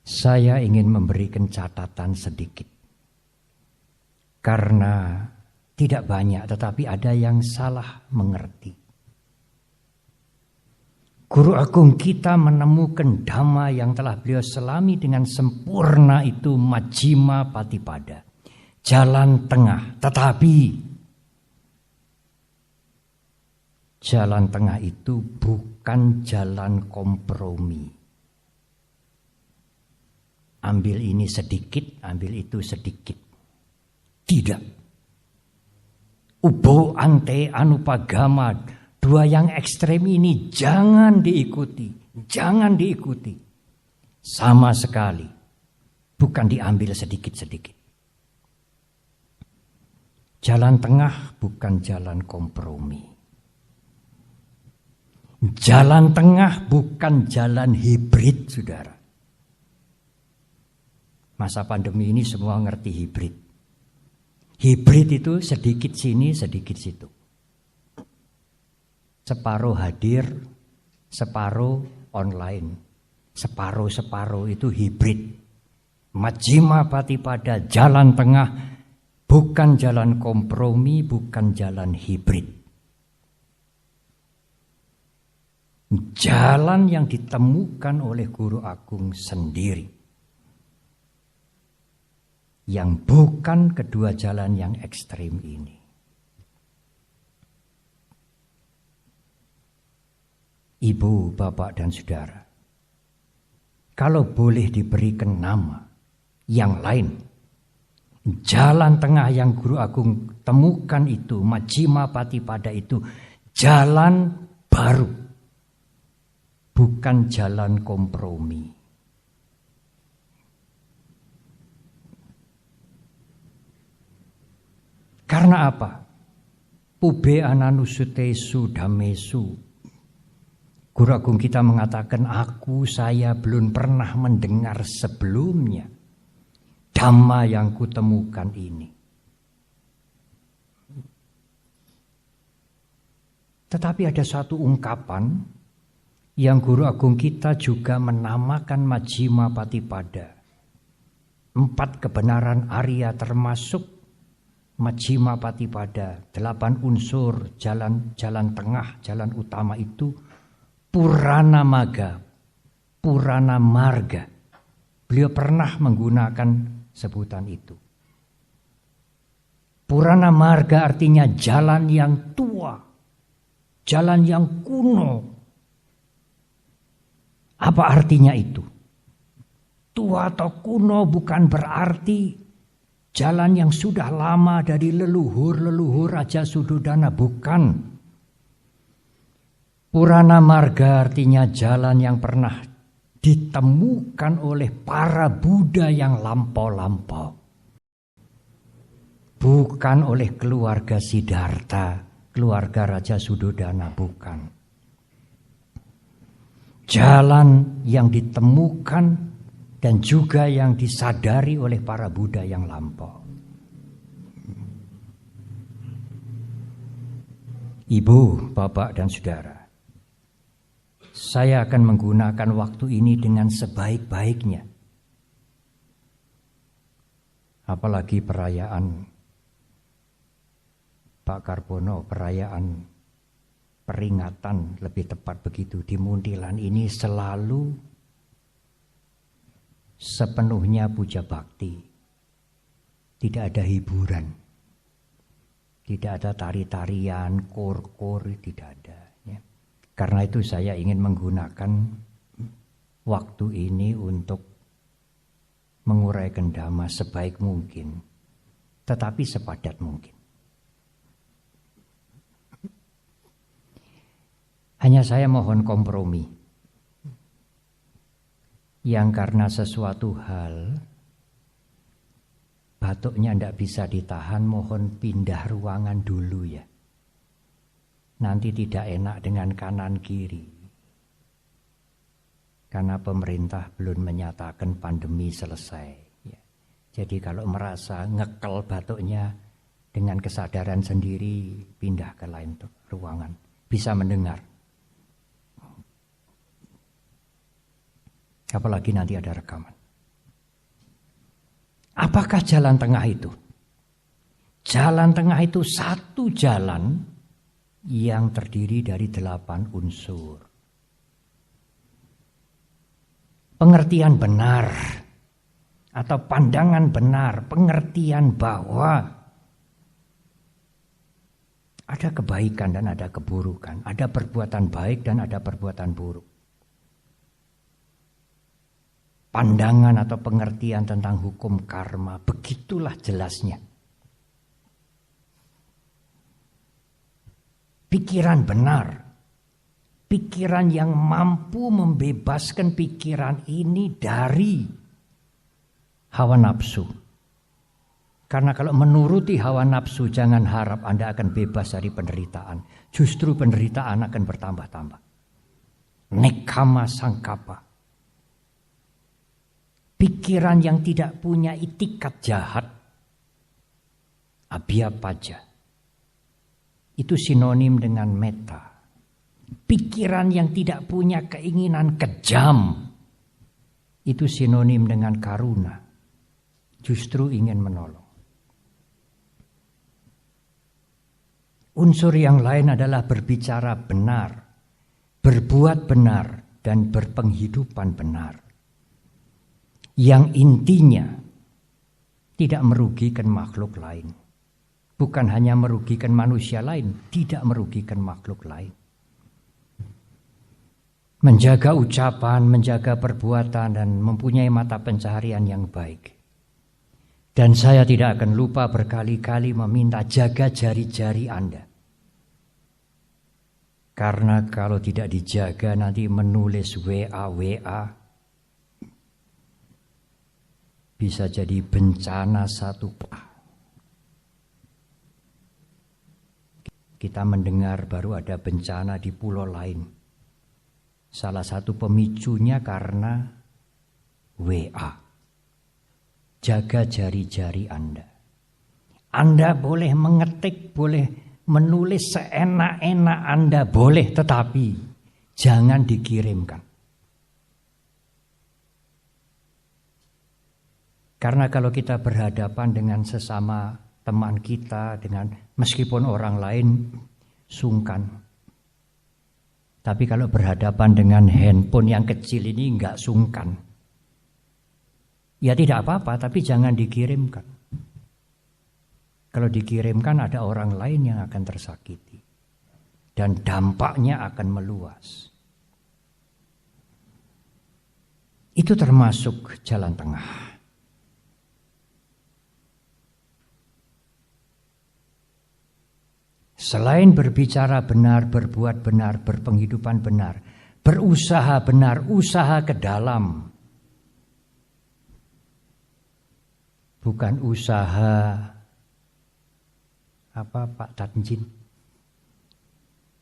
S5: saya ingin memberikan catatan sedikit. Karena tidak banyak, tetapi ada yang salah mengerti. Guru agung kita menemukan dhamma yang telah beliau selami dengan sempurna itu Majjhima Patipada, jalan tengah. Tetapi jalan tengah itu bukan jalan kompromi. Ambil ini sedikit, ambil itu sedikit. Tidak. Ubo ante anupagama, dua yang ekstrem ini jangan diikuti, jangan diikuti. Sama sekali, bukan diambil sedikit-sedikit. Jalan tengah bukan jalan kompromi. Jalan tengah bukan jalan hibrid, saudara. Masa pandemi ini semua ngerti hibrid. Hibrid itu sedikit sini, sedikit situ. Separuh hadir, separuh online. Separuh-separuh itu hibrid. Majjhima Patipada, jalan tengah, bukan jalan kompromi, bukan jalan hibrid. Jalan yang ditemukan oleh Guru Agung sendiri. Yang bukan kedua jalan yang ekstrim ini. Ibu, bapak, dan saudara, kalau boleh diberikan nama yang lain, jalan tengah yang Guru Agung temukan itu, Majjhima Patipada itu, jalan baru, bukan jalan kompromi. Karena apa? Pube ananusutesu dhamesu. Guru Agung kita mengatakan, saya belum pernah mendengar sebelumnya dhamma yang kutemukan ini. Tetapi ada satu ungkapan yang Guru Agung kita juga menamakan Majjhima Patipada. 4 kebenaran Arya termasuk Majjhima Patipada, 8 unsur jalan tengah, jalan utama itu Purana Magga, Purana Marga. Beliau pernah menggunakan sebutan itu. Purana Marga artinya jalan yang tua, jalan yang kuno. Apa artinya itu? Tua atau kuno bukan berarti jalan yang sudah lama dari leluhur Raja Suddhodana, bukan. Purana Marga artinya jalan yang pernah ditemukan oleh para Buddha yang lampau-lampau. Bukan oleh keluarga Siddhartha, keluarga Raja Suddhodana, bukan. Jalan yang ditemukan dan juga yang disadari oleh para Buddha yang lampau. Ibu, bapak, dan saudara, saya akan menggunakan waktu ini dengan sebaik-baiknya. Apalagi perayaan Pak Karbono, perayaan peringatan, lebih tepat begitu, di Muntilan ini selalu sepenuhnya puja bakti. Tidak ada hiburan, tidak ada tari-tarian, kor-kor, tidak ada. Ya. Karena itu saya ingin menggunakan waktu ini untuk menguraikan dhamma sebaik mungkin, tetapi sepadat mungkin. Hanya saya mohon kompromi. Yang karena sesuatu hal batuknya tidak bisa ditahan, mohon pindah ruangan dulu ya. Nanti tidak enak dengan kanan kiri. Karena pemerintah belum menyatakan pandemi selesai. Ya. Jadi kalau merasa ngekel batuknya, dengan kesadaran sendiri pindah ke lain ruangan. Bisa mendengar. Apalagi nanti ada rekaman. Apakah jalan tengah itu? Jalan tengah itu satu jalan yang terdiri dari 8 unsur. Pengertian benar atau pandangan benar, pengertian bahwa ada kebaikan dan ada keburukan, ada perbuatan baik dan ada perbuatan buruk. Pandangan atau pengertian tentang hukum karma, begitulah jelasnya. Pikiran benar. Pikiran yang mampu membebaskan pikiran ini dari hawa nafsu. Karena kalau menuruti hawa nafsu, jangan harap Anda akan bebas dari penderitaan. Justru penderitaan akan bertambah-tambah. Nekama sangkapa. Pikiran yang tidak punya itikat jahat, abhyapaja, itu sinonim dengan metta. Pikiran yang tidak punya keinginan kejam, itu sinonim dengan karuna. Justru ingin menolong. Unsur yang lain adalah berbicara benar, berbuat benar, dan berpenghidupan benar. Yang intinya tidak merugikan makhluk lain. Bukan hanya merugikan manusia lain, tidak merugikan makhluk lain. Menjaga ucapan, menjaga perbuatan, dan mempunyai mata pencaharian yang baik. Dan saya tidak akan lupa berkali-kali meminta jaga jari-jari Anda. Karena kalau tidak dijaga nanti menulis WA bisa jadi bencana satu. Kita mendengar baru ada bencana di pulau lain. Salah satu pemicunya karena WA. Jaga jari-jari Anda. Anda boleh mengetik, boleh menulis seenak-enak Anda, boleh, tetapi jangan dikirimkan. Karena kalau kita berhadapan dengan sesama teman kita, dengan meskipun orang lain sungkan. Tapi kalau berhadapan dengan handphone yang kecil ini enggak sungkan. Ya tidak apa-apa, tapi jangan dikirimkan. Kalau dikirimkan ada orang lain yang akan tersakiti. Dan dampaknya akan meluas. Itu termasuk jalan tengah. Selain berbicara benar, berbuat benar, berpenghidupan benar, berusaha benar, usaha ke dalam. Bukan usaha apa Pak Tanjin?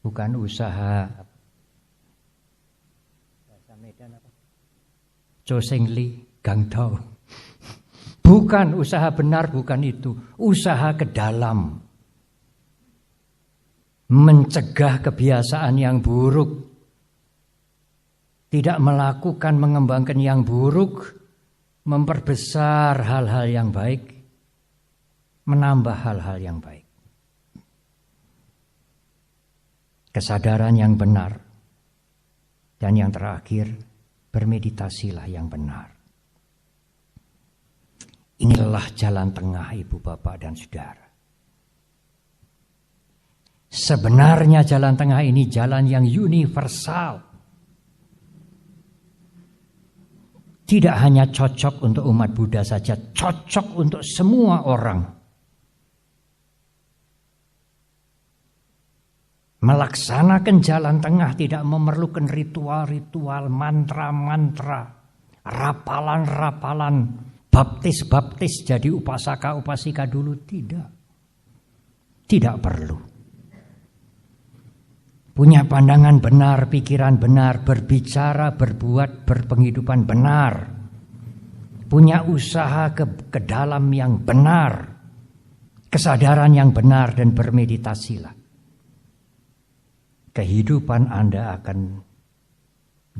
S5: Bukan usaha bahasa Medan apa? Cosengli Gangdao. Bukan usaha benar, bukan itu. Usaha ke dalam. Mencegah kebiasaan yang buruk. Tidak melakukan, mengembangkan yang buruk. Memperbesar hal-hal yang baik. Menambah hal-hal yang baik. Kesadaran yang benar. Dan yang terakhir, bermeditasilah yang benar. Inilah jalan tengah Ibu Bapak dan Saudara. Sebenarnya jalan tengah ini jalan yang universal. Tidak hanya cocok untuk umat Buddha saja, cocok untuk semua orang. Melaksanakan jalan tengah tidak memerlukan ritual-ritual, mantra-mantra, rapalan-rapalan, baptis-baptis jadi upasaka-upasika dulu. Tidak perlu. Punya pandangan benar, pikiran benar, berbicara, berbuat, berpenghidupan benar. Punya usaha ke dalam yang benar. Kesadaran yang benar dan bermeditasilah. Kehidupan Anda akan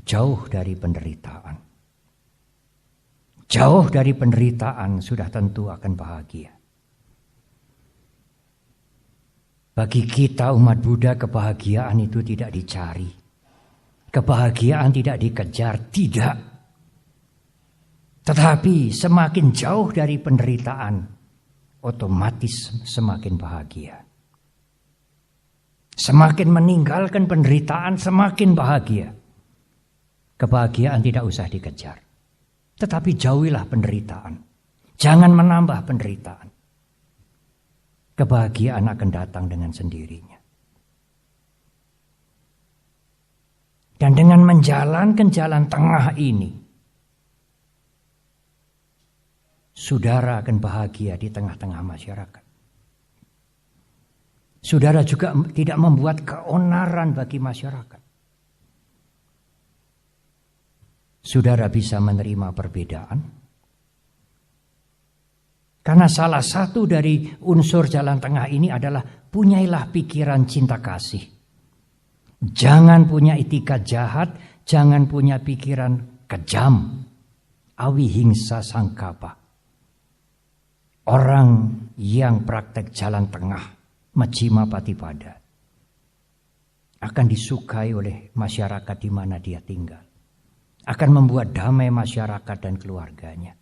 S5: jauh dari penderitaan. Jauh dari penderitaan sudah tentu akan bahagia. Bagi kita umat Buddha kebahagiaan itu tidak dicari. Kebahagiaan tidak dikejar, tidak. Tetapi semakin jauh dari penderitaan, otomatis semakin bahagia. Semakin meninggalkan penderitaan, semakin bahagia. Kebahagiaan tidak usah dikejar. Tetapi jauhilah penderitaan. Jangan menambah penderitaan. Kebahagiaan akan datang dengan sendirinya. Dan dengan menjalankan jalan tengah ini, saudara akan bahagia di tengah-tengah masyarakat. Saudara juga tidak membuat keonaran bagi masyarakat. Saudara bisa menerima perbedaan. Karena salah satu dari unsur jalan tengah ini adalah punyailah pikiran cinta kasih. Jangan punya itikat jahat, jangan punya pikiran kejam, awihingsa sangkapa. Orang yang praktek jalan tengah, Majjhima Patipada, akan disukai oleh masyarakat di mana dia tinggal. Akan membuat damai masyarakat dan keluarganya.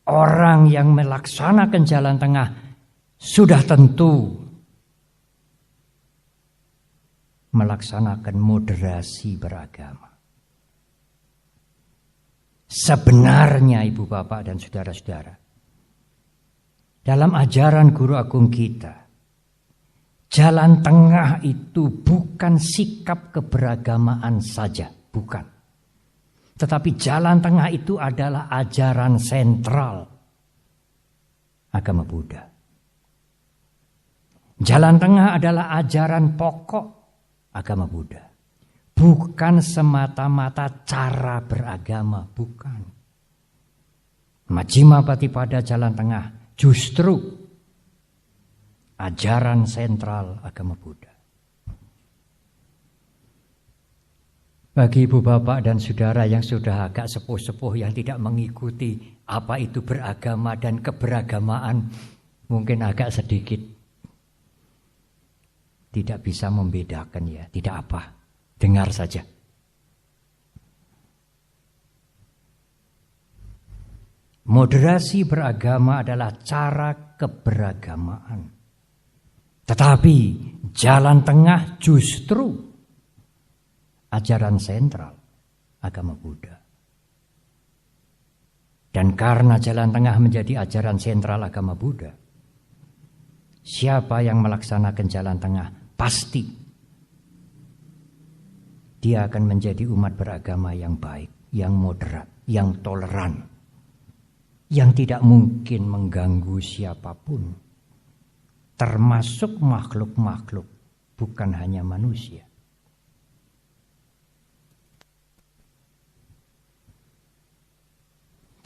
S5: Orang yang melaksanakan jalan tengah sudah tentu melaksanakan moderasi beragama. Sebenarnya Ibu Bapak dan Saudara-saudara, dalam ajaran Guru Agung kita, jalan tengah itu bukan sikap keberagamaan saja, bukan. Tetapi jalan tengah itu adalah ajaran sentral agama Buddha. Jalan tengah adalah ajaran pokok agama Buddha. Bukan semata-mata cara beragama, bukan. Majjhima Patipada jalan tengah justru ajaran sentral agama Buddha. Bagi ibu bapak dan saudara yang sudah agak sepuh-sepuh yang tidak mengikuti apa itu beragama dan keberagamaan, mungkin agak sedikit tidak bisa membedakan ya, tidak apa, dengar saja. Moderasi beragama adalah cara keberagamaan. Tetapi jalan tengah justru ajaran sentral agama Buddha. Dan karena jalan tengah menjadi ajaran sentral agama Buddha, siapa yang melaksanakan jalan tengah pasti dia akan menjadi umat beragama yang baik, yang moderat, yang toleran, yang tidak mungkin mengganggu siapapun, termasuk makhluk-makhluk, bukan hanya manusia.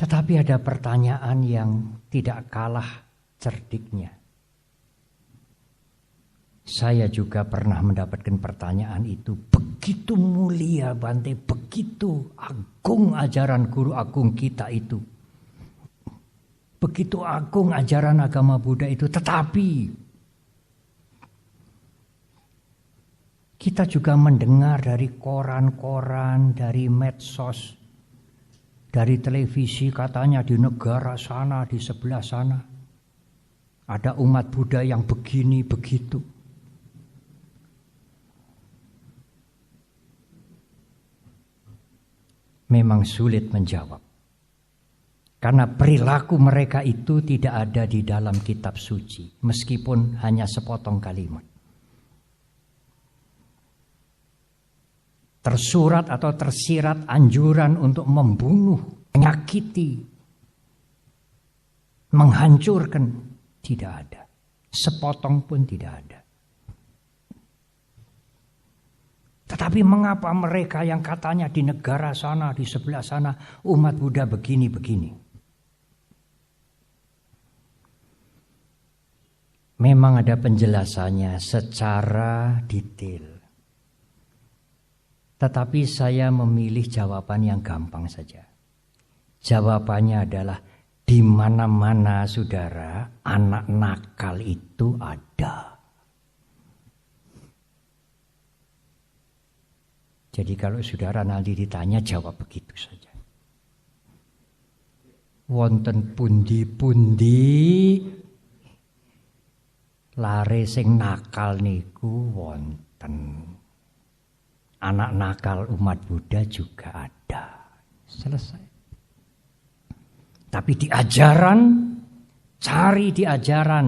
S5: Tetapi ada pertanyaan yang tidak kalah cerdiknya. Saya juga pernah mendapatkan pertanyaan itu. Begitu mulia Bante, begitu agung ajaran Guru Agung kita itu. Begitu agung ajaran agama Buddha itu. Tetapi kita juga mendengar dari koran-koran, dari medsos, dari televisi, katanya di negara sana, di sebelah sana ada umat Buddha yang begini begitu. Memang sulit menjawab. Karena perilaku mereka itu tidak ada di dalam kitab suci, meskipun hanya sepotong kalimat. Tersurat atau tersirat anjuran untuk membunuh, menyakiti, menghancurkan, tidak ada. Sepotong pun tidak ada. Tetapi mengapa mereka yang katanya di negara sana, di sebelah sana, umat Buddha begini-begini? Memang ada penjelasannya secara detail. Tetapi saya memilih jawaban yang gampang saja. Jawabannya adalah di mana-mana saudara anak nakal itu ada. Jadi kalau saudara nanti ditanya jawab begitu saja. Wonten pundi-pundi lare sing nakal niku wonten. Anak nakal umat Buddha juga ada. Selesai. Tapi di ajaran, cari di ajaran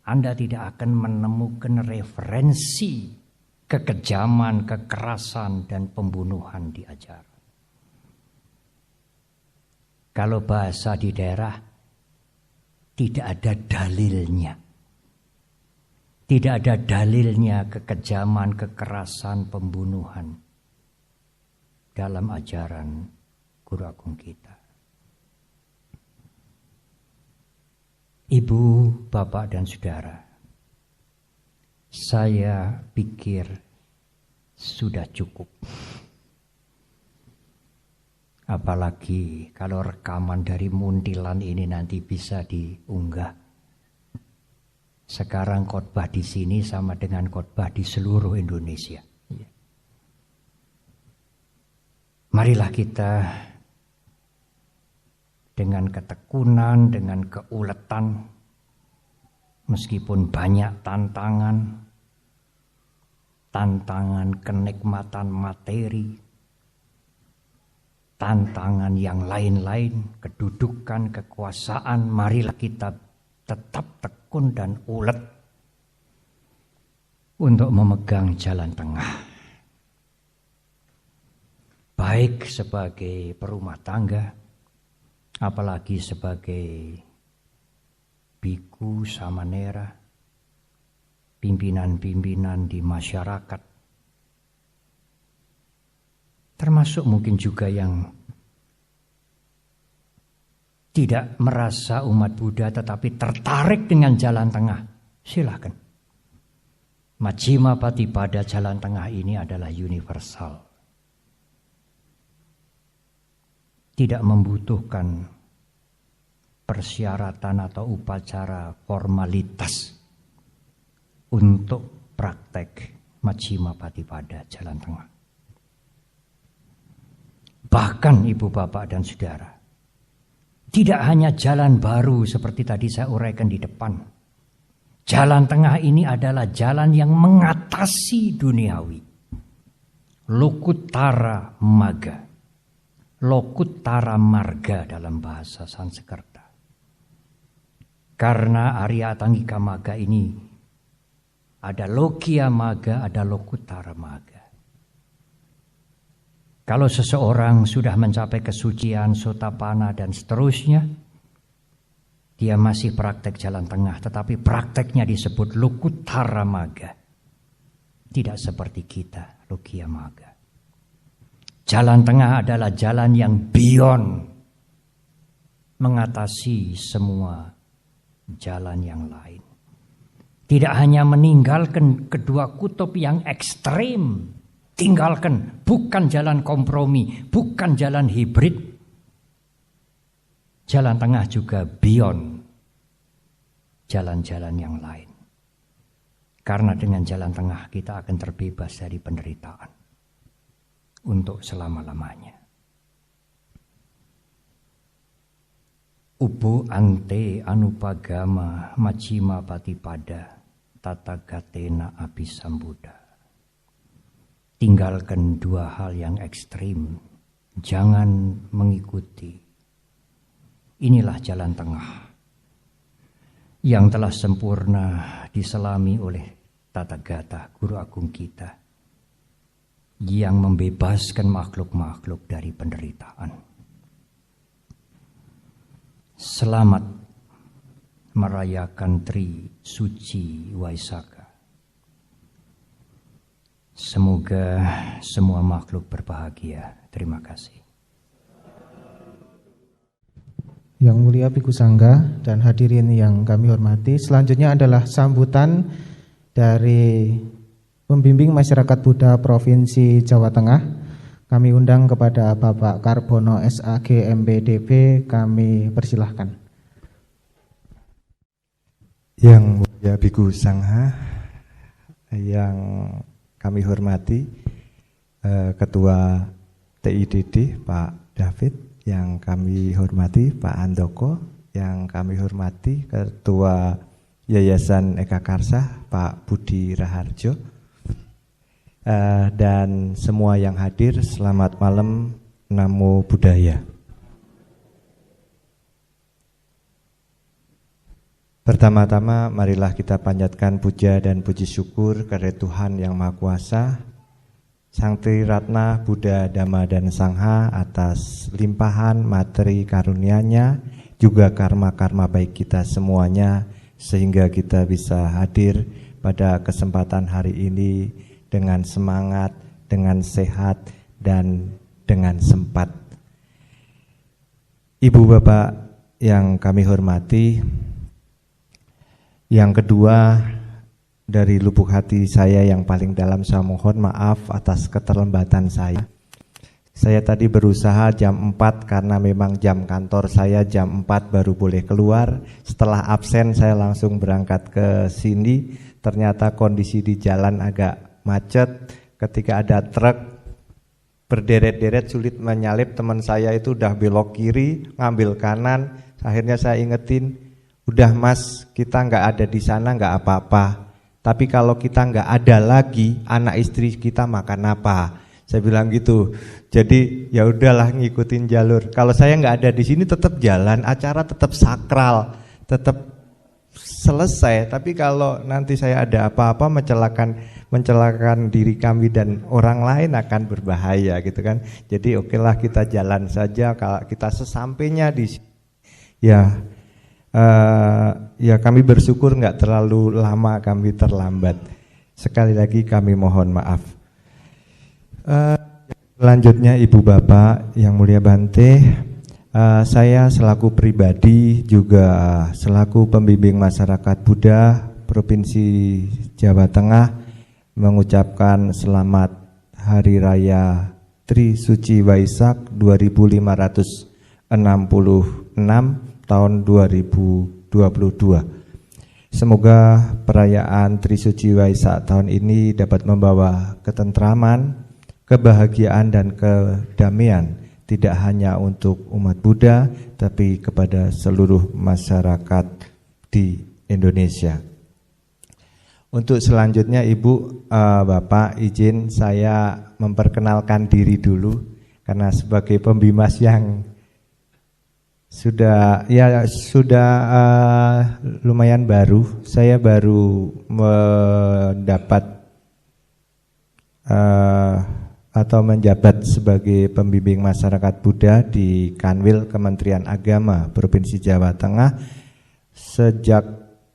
S5: Anda tidak akan menemukan referensi kekejaman, kekerasan, dan pembunuhan di ajaran. Kalau bahasa di daerah, tidak ada dalilnya. Tidak ada dalilnya kekejaman, kekerasan, pembunuhan dalam ajaran Guru Agung kita. Ibu, Bapak, dan Saudara, saya pikir sudah cukup. Apalagi kalau rekaman dari Muntilan ini nanti bisa diunggah. Sekarang khotbah di sini sama dengan khotbah di seluruh Indonesia. Marilah kita dengan ketekunan, dengan keuletan, meskipun banyak tantangan kenikmatan materi, tantangan yang lain-lain, kedudukan, kekuasaan, marilah kita tetap tekun dan ulet untuk memegang jalan tengah. Baik sebagai perumah tangga, apalagi sebagai biku samanera, pimpinan-pimpinan di masyarakat, termasuk mungkin juga yang tidak merasa umat Buddha tetapi tertarik dengan jalan tengah, silakan. Majjhima Patipada jalan tengah ini adalah universal. Tidak membutuhkan persyaratan atau upacara formalitas untuk praktek Majjhima Patipada jalan tengah. Bahkan Ibu, Bapak, dan Saudara, tidak hanya jalan baru seperti tadi saya uraikan di depan. Jalan tengah ini adalah jalan yang mengatasi duniawi. Lokuttara Magga. Lokuttara Marga dalam bahasa Sanskerta. Karena Arya Atangika Magga ini ada Lokia Magga, ada Lokuttara Magga. Kalau seseorang sudah mencapai kesucian, Sotapanna dan seterusnya, dia masih praktek jalan tengah, tetapi prakteknya disebut Lokuttara Magga. Tidak seperti kita, Lokia Magga. Jalan tengah adalah jalan yang beyond, mengatasi semua jalan yang lain. Tidak hanya meninggalkan kedua kutub yang ekstrem, tinggalkan, bukan jalan kompromi, bukan jalan hibrid. Jalan tengah juga beyond jalan-jalan yang lain. Karena dengan jalan tengah kita akan terbebas dari penderitaan untuk selama-lamanya. Ubo ante anupagama Majjhima Patipada Tatagatena Abhisambuddha. Tinggalkan dua hal yang ekstrim, jangan mengikuti. Inilah jalan tengah yang telah sempurna diselami oleh Tathagata, Guru Agung kita, yang membebaskan makhluk-makhluk dari penderitaan. Selamat merayakan Tri Suci Waisakha. Semoga semua makhluk berbahagia. Terima kasih.
S1: Yang mulia Bhikkhu Sangga dan hadirin yang kami hormati, selanjutnya adalah sambutan dari Pembimbing Masyarakat Buddha Provinsi Jawa Tengah. Kami undang kepada Bapak Karbono SAG MPDB, kami persilahkan.
S6: Yang mulia Bhikkhu Sangha, yang kami hormati Ketua TIDD Pak David, yang kami hormati Pak Andoko, yang kami hormati Ketua Yayasan Eka Karsa Pak Budi Raharjo, dan semua yang hadir, selamat malam, Namo Buddhaya. Pertama-tama marilah kita panjatkan puja dan puji syukur kepada Tuhan yang Maha Kuasa, Sang Triratna Buddha Dhamma dan Sangha atas limpahan materi karunia-Nya, juga karma-karma baik kita semuanya, sehingga kita bisa hadir pada kesempatan hari ini dengan semangat, dengan sehat, dan dengan sempat. Ibu Bapak yang kami hormati, yang kedua, dari lubuk hati saya yang paling dalam saya mohon maaf atas keterlambatan saya. Saya tadi berusaha jam 4 karena memang jam kantor saya jam 4 baru boleh keluar. Setelah absen saya langsung berangkat ke sini. Ternyata kondisi di jalan agak macet. Ketika ada truk berderet-deret sulit menyalip, teman saya itu udah belok kiri, ngambil kanan. Akhirnya saya ingetin, udah Mas, kita nggak ada di sana nggak apa-apa. Tapi kalau kita nggak ada lagi, anak istri kita makan apa? Saya bilang gitu. Jadi ya udahlah ngikutin jalur. Kalau saya nggak ada di sini tetap jalan, acara tetap sakral, tetap selesai. Tapi kalau nanti saya ada apa-apa mencelakan diri kami dan orang lain akan berbahaya gitu kan. Jadi okelah kita jalan saja. Kalau kita sesampainya di sini, ya kami bersyukur nggak terlalu lama kami terlambat. Sekali lagi kami mohon maaf. Selanjutnya Ibu Bapak yang mulia Bante, saya selaku pribadi juga selaku pembimbing masyarakat Buddha Provinsi Jawa Tengah mengucapkan selamat Hari Raya Tri Suci Waisak 2566 tahun 2022. Semoga perayaan Tri Suci Waisak tahun ini dapat membawa ketentraman, kebahagiaan dan kedamaian tidak hanya untuk umat Buddha tapi kepada seluruh masyarakat di Indonesia. Untuk selanjutnya Ibu, Bapak izin saya memperkenalkan diri dulu karena sebagai pembimas yang sudah lumayan baru. Saya baru mendapat atau menjabat sebagai pembimbing masyarakat Buddha di Kanwil Kementerian Agama Provinsi Jawa Tengah sejak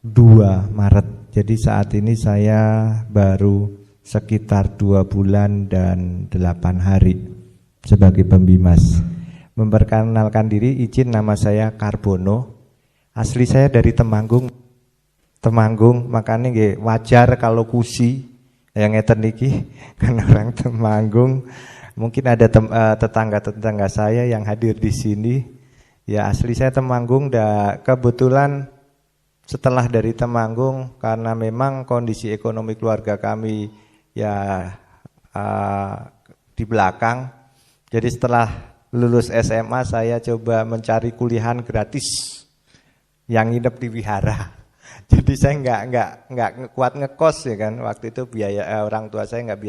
S6: 2 Maret. Jadi saat ini saya baru sekitar 2 bulan dan 8 hari sebagai pembimas. Memperkenalkan diri, izin nama saya Karbono. Asli saya dari Temanggung, makanya nggih wajar kalau kusi yang ngeten niki karena orang Temanggung. Mungkin ada tetangga-tetangga saya yang hadir di sini. Ya asli saya Temanggung, kebetulan setelah dari Temanggung karena memang kondisi ekonomi keluarga kami ya di belakang. Jadi setelah lulus SMA saya coba mencari kuliahan gratis yang nginep di wihara. Jadi saya nggak kuat ngekos ya kan. Waktu itu biaya orang tua saya nggak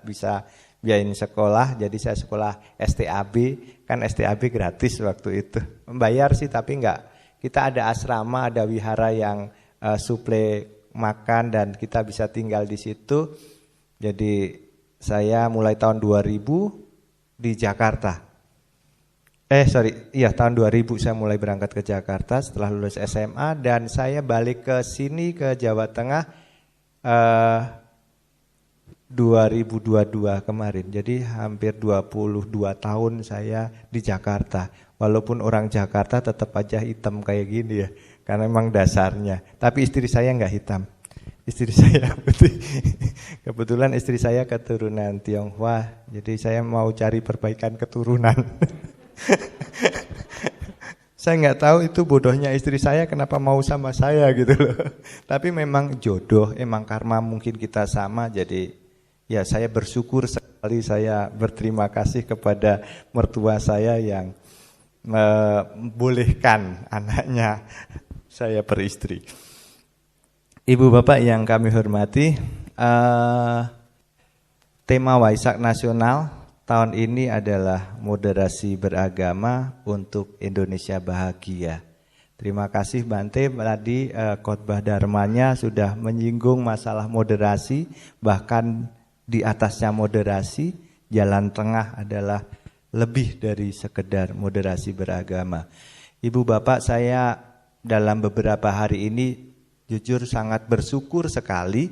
S6: bisa biayain sekolah. Jadi saya sekolah STAB, kan STAB gratis waktu itu. Membayar sih tapi nggak. Kita ada asrama, ada wihara yang suplai makan dan kita bisa tinggal di situ. Jadi saya mulai tahun 2000 di Jakarta. Tahun 2000 saya mulai berangkat ke Jakarta setelah lulus SMA dan saya balik ke sini ke Jawa Tengah 2022 kemarin. Jadi hampir 22 tahun saya di Jakarta. Walaupun orang Jakarta tetap aja hitam kayak gini ya, karena memang dasarnya. Tapi istri saya nggak hitam. Istri saya putih. Kebetulan istri saya keturunan Tionghoa, jadi saya mau cari perbaikan keturunan. Saya nggak tahu itu bodohnya istri saya kenapa mau sama saya gitu loh. Tapi memang jodoh, emang karma mungkin kita sama. Jadi ya saya bersyukur sekali, saya berterima kasih kepada mertua saya yang membolehkan anaknya saya beristri. Ibu bapak yang kami hormati, tema Waisak Nasional tahun ini adalah moderasi beragama untuk Indonesia bahagia. Terima kasih Bante, tadi khotbah dharmanya sudah menyinggung masalah moderasi, bahkan di atasnya moderasi, jalan tengah adalah lebih dari sekedar moderasi beragama. Ibu Bapak, saya dalam beberapa hari ini jujur sangat bersyukur sekali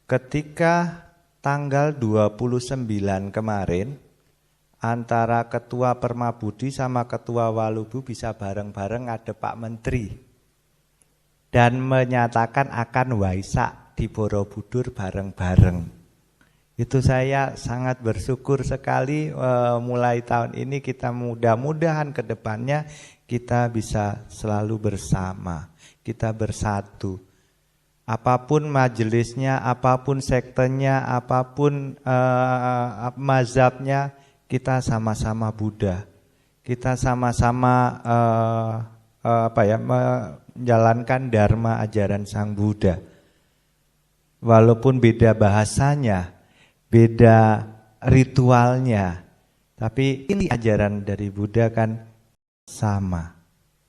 S6: ketika tanggal 29 kemarin antara Ketua Permabudi sama Ketua Walubu bisa bareng-bareng ada Pak Menteri dan menyatakan akan Waisak di Borobudur bareng-bareng. Itu saya sangat bersyukur sekali. Mulai tahun ini kita mudah-mudahan ke depannya kita bisa selalu bersama, kita bersatu. Apapun majelisnya, apapun sektenya, apapun mazhabnya, kita sama-sama Buddha, kita sama-sama menjalankan dharma ajaran Sang Buddha. Walaupun beda bahasanya, beda ritualnya, tapi ini ajaran dari Buddha kan sama.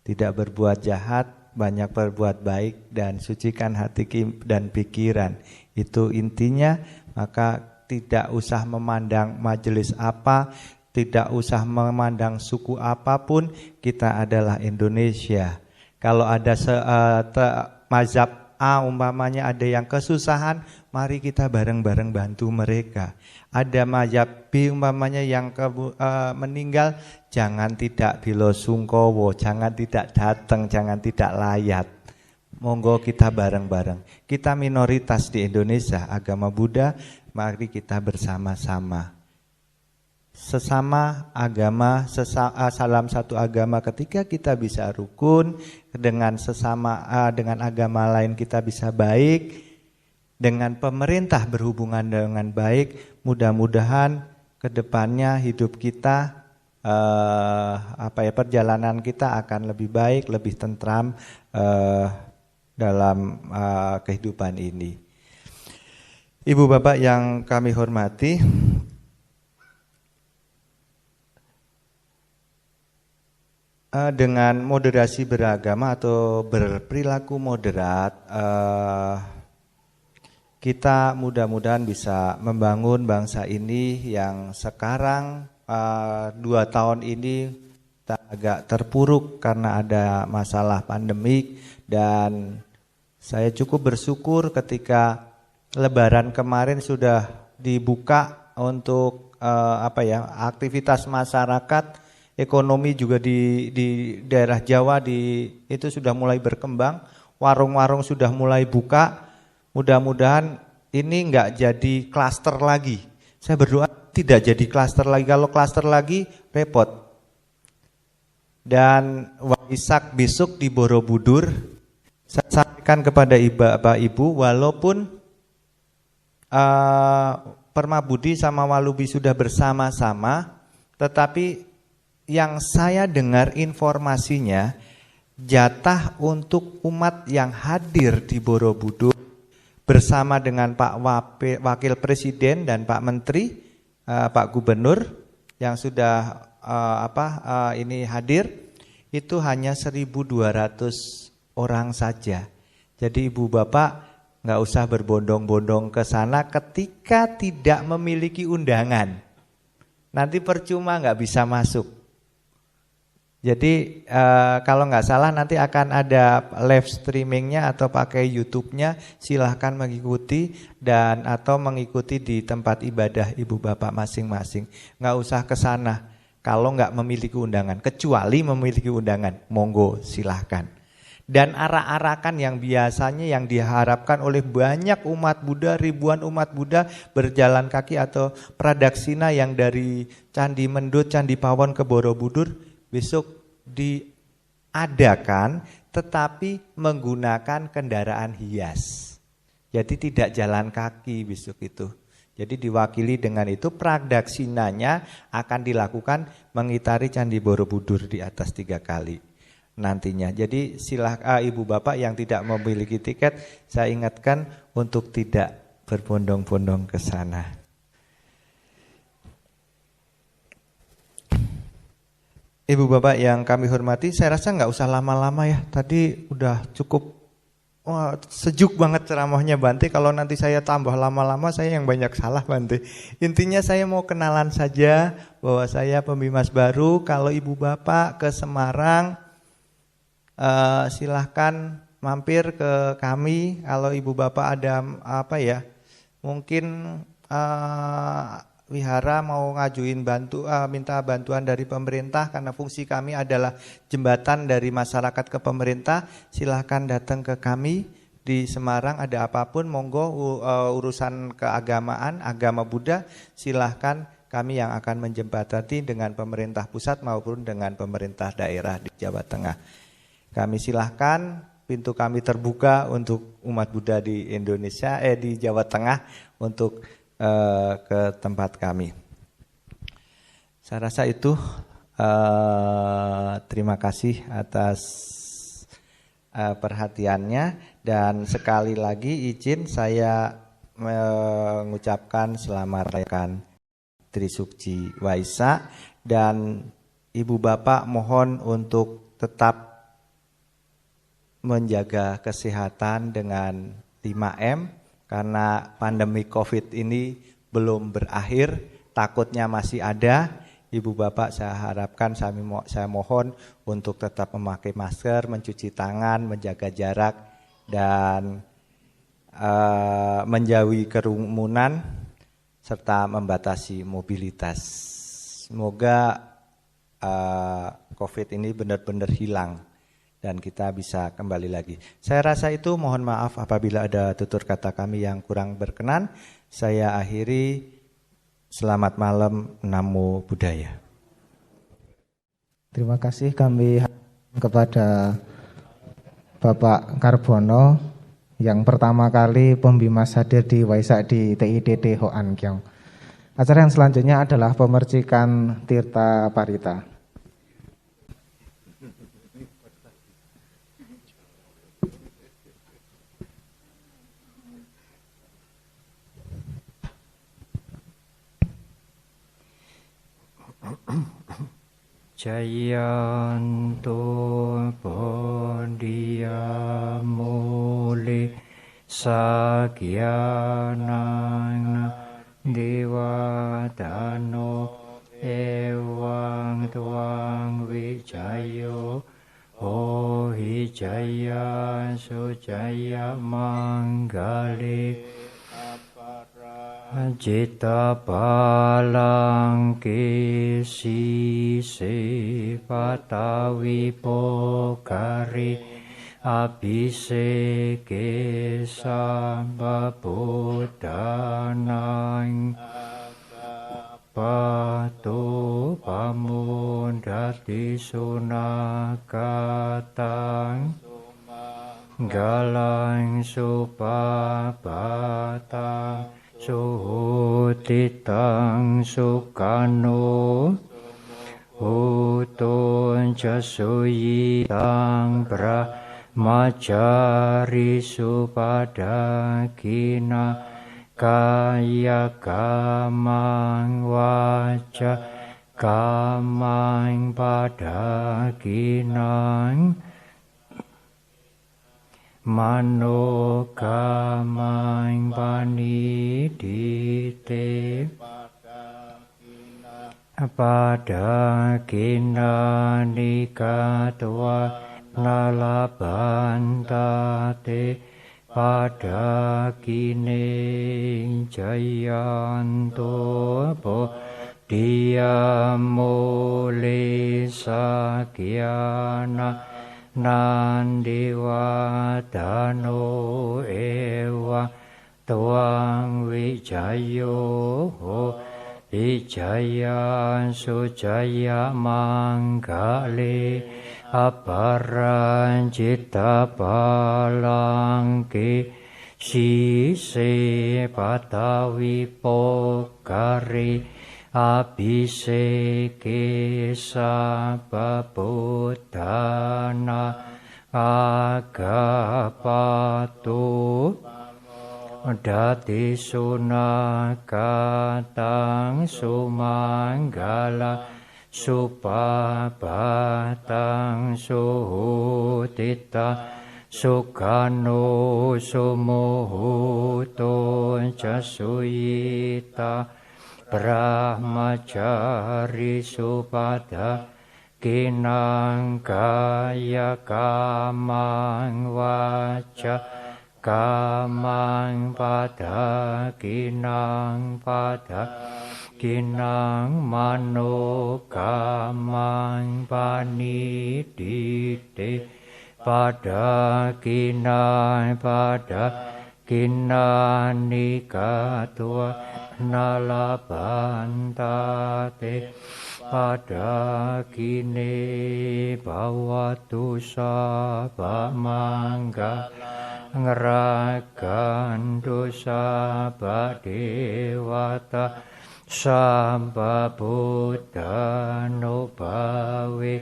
S6: Tidak berbuat jahat, banyak berbuat baik, dan sucikan hati dan pikiran. Itu intinya. Maka tidak usah memandang majelis apa, tidak usah memandang suku apapun, kita adalah Indonesia. Kalau ada mazhab A umpamanya ada yang kesusahan, mari kita bareng-bareng bantu mereka. Ada mazhab B umpamanya yang meninggal, jangan tidak bilo sungkowo, jangan tidak datang, jangan tidak layat. Monggo kita bareng-bareng. Kita minoritas di Indonesia, agama Buddha, mari kita bersama-sama. Sesama agama, salam satu agama, ketika kita bisa rukun dengan dengan agama lain kita bisa baik, dengan pemerintah berhubungan dengan baik, mudah-mudahan ke depannya hidup kita perjalanan kita akan lebih baik, lebih tentram dalam kehidupan ini. Ibu Bapak yang kami hormati, dengan moderasi beragama atau berperilaku moderat, kita mudah-mudahan bisa membangun bangsa ini yang sekarang 2 tahun ini agak terpuruk karena ada masalah pandemik, dan saya cukup bersyukur ketika Lebaran kemarin sudah dibuka untuk aktivitas masyarakat, ekonomi juga di daerah Jawa itu sudah mulai berkembang, warung-warung sudah mulai buka. Mudah-mudahan ini enggak jadi klaster lagi. Saya berdoa tidak jadi klaster lagi. Kalau klaster lagi repot. Dan Waisak besok di Borobudur, saya sampaikan kepada Bapak Ibu, walaupun Permabudi sama Walubi sudah bersama-sama, tetapi yang saya dengar informasinya, jatah untuk umat yang hadir di Borobudur bersama dengan Pak Wakil Presiden dan Pak Menteri, Pak Gubernur yang sudah ini hadir, itu hanya 1.200 orang saja. Jadi Ibu Bapak nggak usah berbondong-bondong ke sana ketika tidak memiliki undangan. Nanti percuma nggak bisa masuk. Jadi kalau nggak salah nanti akan ada live streamingnya atau pakai YouTube-nya, silahkan mengikuti dan atau mengikuti di tempat ibadah Ibu Bapak masing-masing. Nggak usah ke sana kalau nggak memiliki undangan, kecuali memiliki undangan, monggo silahkan. Dan arak-arakan yang biasanya yang diharapkan oleh banyak umat Buddha, ribuan umat Buddha berjalan kaki atau pradaksina yang dari Candi Mendut, Candi Pawon ke Borobudur, besok diadakan tetapi menggunakan kendaraan hias. Jadi tidak jalan kaki besok itu. Jadi diwakili dengan itu, pradaksinanya akan dilakukan mengitari Candi Borobudur di atas 3 kali nantinya. Jadi silakan Ibu Bapak yang tidak memiliki tiket, saya ingatkan untuk tidak berbondong-bondong ke sana. Ibu Bapak yang kami hormati, saya rasa nggak usah lama-lama ya. Tadi udah cukup sejuk banget ceramahnya Bante. Kalau nanti saya tambah lama-lama saya yang banyak salah Bante. Intinya saya mau kenalan saja bahwa saya pembimas baru. Kalau Ibu Bapak ke Semarang silahkan mampir ke kami. Kalau Ibu Bapak ada mungkin wihara mau ngajuin minta bantuan dari pemerintah, karena fungsi kami adalah jembatan dari masyarakat ke pemerintah. Silahkan datang ke kami di Semarang, ada apapun monggo, urusan keagamaan, agama Buddha, silahkan, kami yang akan menjembatani dengan pemerintah pusat maupun dengan pemerintah daerah di Jawa Tengah. Kami silahkan, pintu kami terbuka untuk umat Buddha di Indonesia, di Jawa Tengah untuk ke tempat kami. Saya rasa itu. Terima kasih atas perhatiannya, dan sekali lagi izin saya mengucapkan selamat rayakan Trisukci Waisak, dan Ibu Bapak mohon untuk tetap menjaga kesehatan dengan 5M. Karena pandemi COVID ini belum berakhir, takutnya masih ada. Ibu Bapak saya harapkan, saya mohon untuk tetap memakai masker, mencuci tangan, menjaga jarak, dan menjauhi kerumunan, serta membatasi mobilitas. Semoga COVID ini benar-benar hilang dan kita bisa kembali lagi. Saya rasa itu, mohon maaf apabila ada tutur kata kami yang kurang berkenan. Saya akhiri, selamat malam, Namo Buddhaya.
S1: Terima kasih kami kepada Bapak Karbono yang pertama kali pembimas hadir di Waisak di TIDD Hoan Kiong. Acara yang selanjutnya adalah pemercikan Tirta Parita.
S5: Jayanto Bodhiya Muli Sakyanang Dewadano Ewang Tuang Wijayo Ohi Jaya Sujaya Manggali Cita palang kisi se patawi pokari abise ke sababudanang patu pamundati sunakatang galang supapatang Suhutitang sukano Utun jasuyitang brahmacari supadakina Kaya kamang waca kamang padakinang Mano kamang panidite padakina nikatwa nalabantate padakine jayanto bodhiya mule sakyana Nandiwadano ewa tuang wijayo Wijaya sujaya manggali aparanjita palangki sise patawi pokari abhiseke sababudana agapatu dati sunakatang sumanggala Supabatang suhutita Sukano sumuhuto jasuyita Brahmacari supada Kinang kaya kamang waca Kamang pada kinang mano kamang panidite pada kinani katua nalabantate pada kini bawatu sabah mangga ngeragan dosa badewata samba buddha nubawe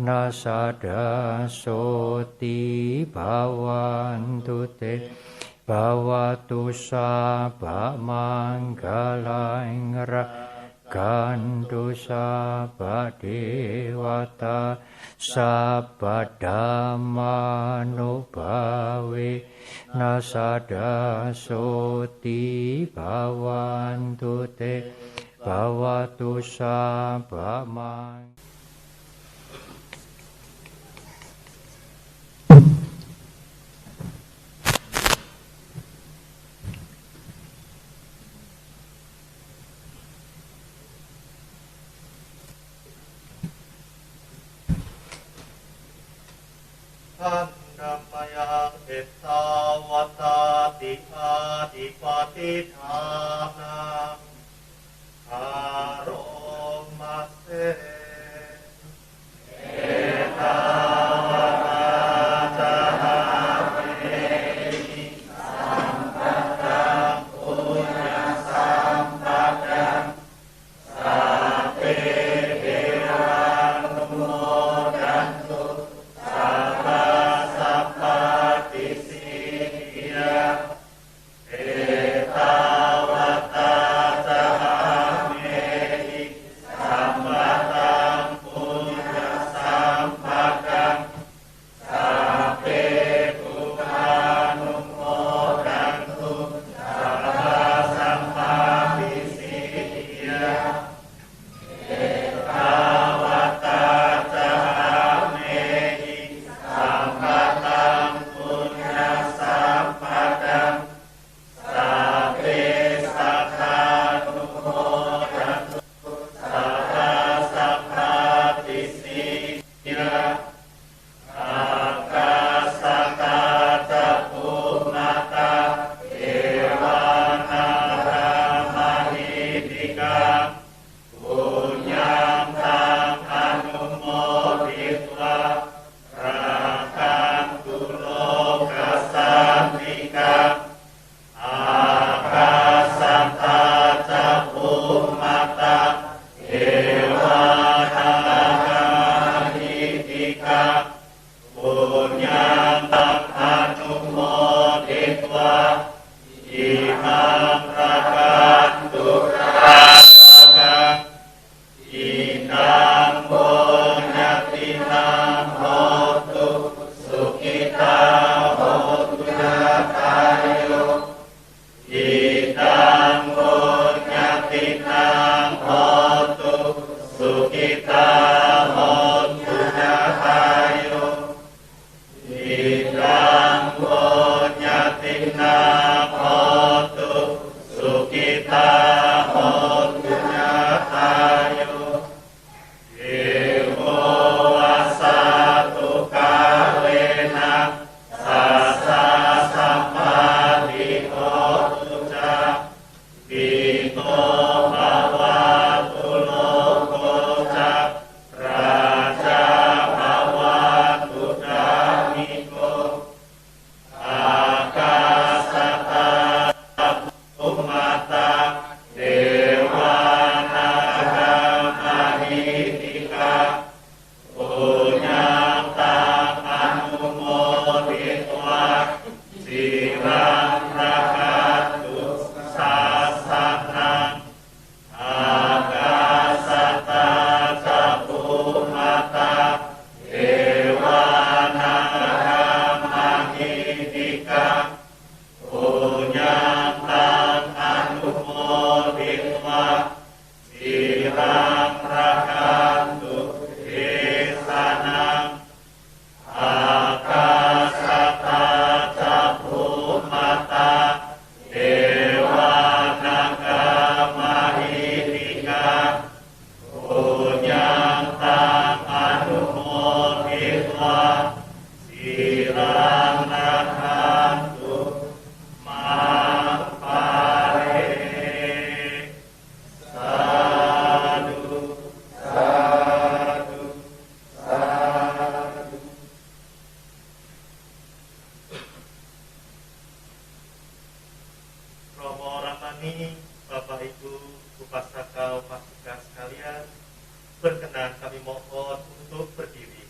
S5: nasada soti bawantute bawatu sabah manggala ngeragan dosa badewata sabadama nubawe nasada soti bawantute bawatu sabamang.
S7: Annamaya ettawatati adipatithanam aromase Etawata
S3: Romo Ramani, Bapak Ibu, Upasaka Upasika sekalian, berkenan kami mohon untuk berdiri.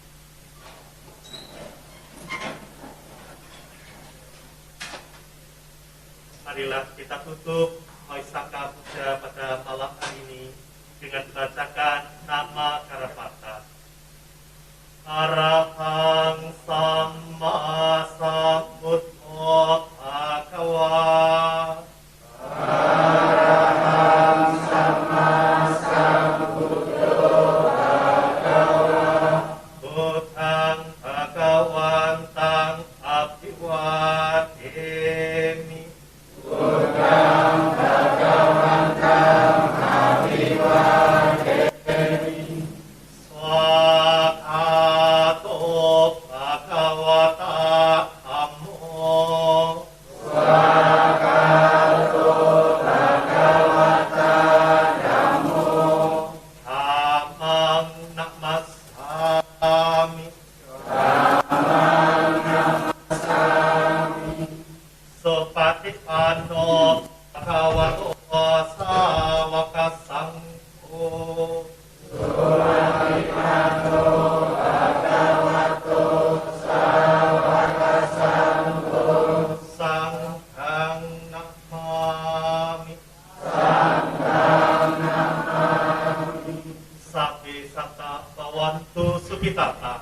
S3: Marilah kita tutup Waisaka Puja pada malam hari ini dengan membacakan nama Karapata. Arahang Sama Sambuddho Bhagava. Arahang Sama Sambuddho Bhagava. Buddhang Bhagawantang Abhiwademi. Buddhang Bhagawantang Abhiwademi. Swakato Bhagavata Ammo. Swakato Bhagavata Ammo. Dhammang Namasami. Dhammang Namasami. Supatipanno Bhagavato Sawaka Sangho. Supatipanno Bhagavato Sawaka Sangho. Sanghang Namami. Sanghang Namami. Sapi Sata Bawantu Sukitata.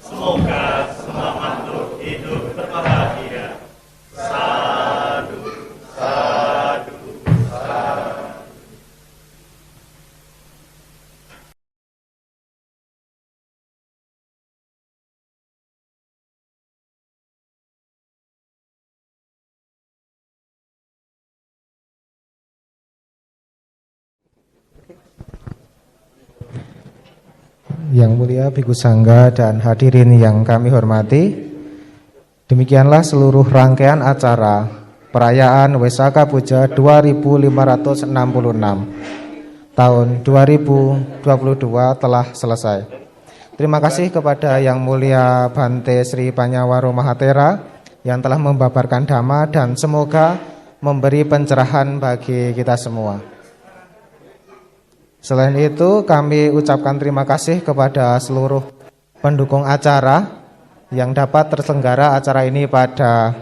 S3: Semoga semua makhluk hidup berbahagia. Sadu, sadu, sadu.
S1: Yang mulia Bhikkhu Sangga dan hadirin yang kami hormati, demikianlah seluruh rangkaian acara perayaan Waisaka Puja 2566 tahun 2022 telah selesai. Terima kasih kepada Yang Mulia Bante Sri Panyawaro Mahatera yang telah membabarkan dhamma dan semoga memberi pencerahan bagi kita semua. Selain itu, kami ucapkan terima kasih kepada seluruh pendukung acara yang dapat terselenggara acara ini pada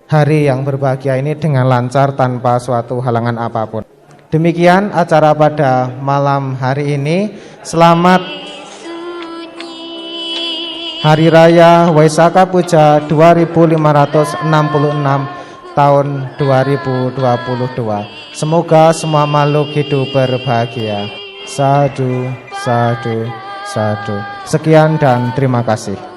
S1: hari yang berbahagia ini dengan lancar tanpa suatu halangan apapun. Demikian acara pada malam hari ini. Selamat Hari Raya Waisaka Puja 2566 tahun 2022. Semoga semua makhluk hidup berbahagia. Sadu, sadu, sadu. Sekian dan terima kasih.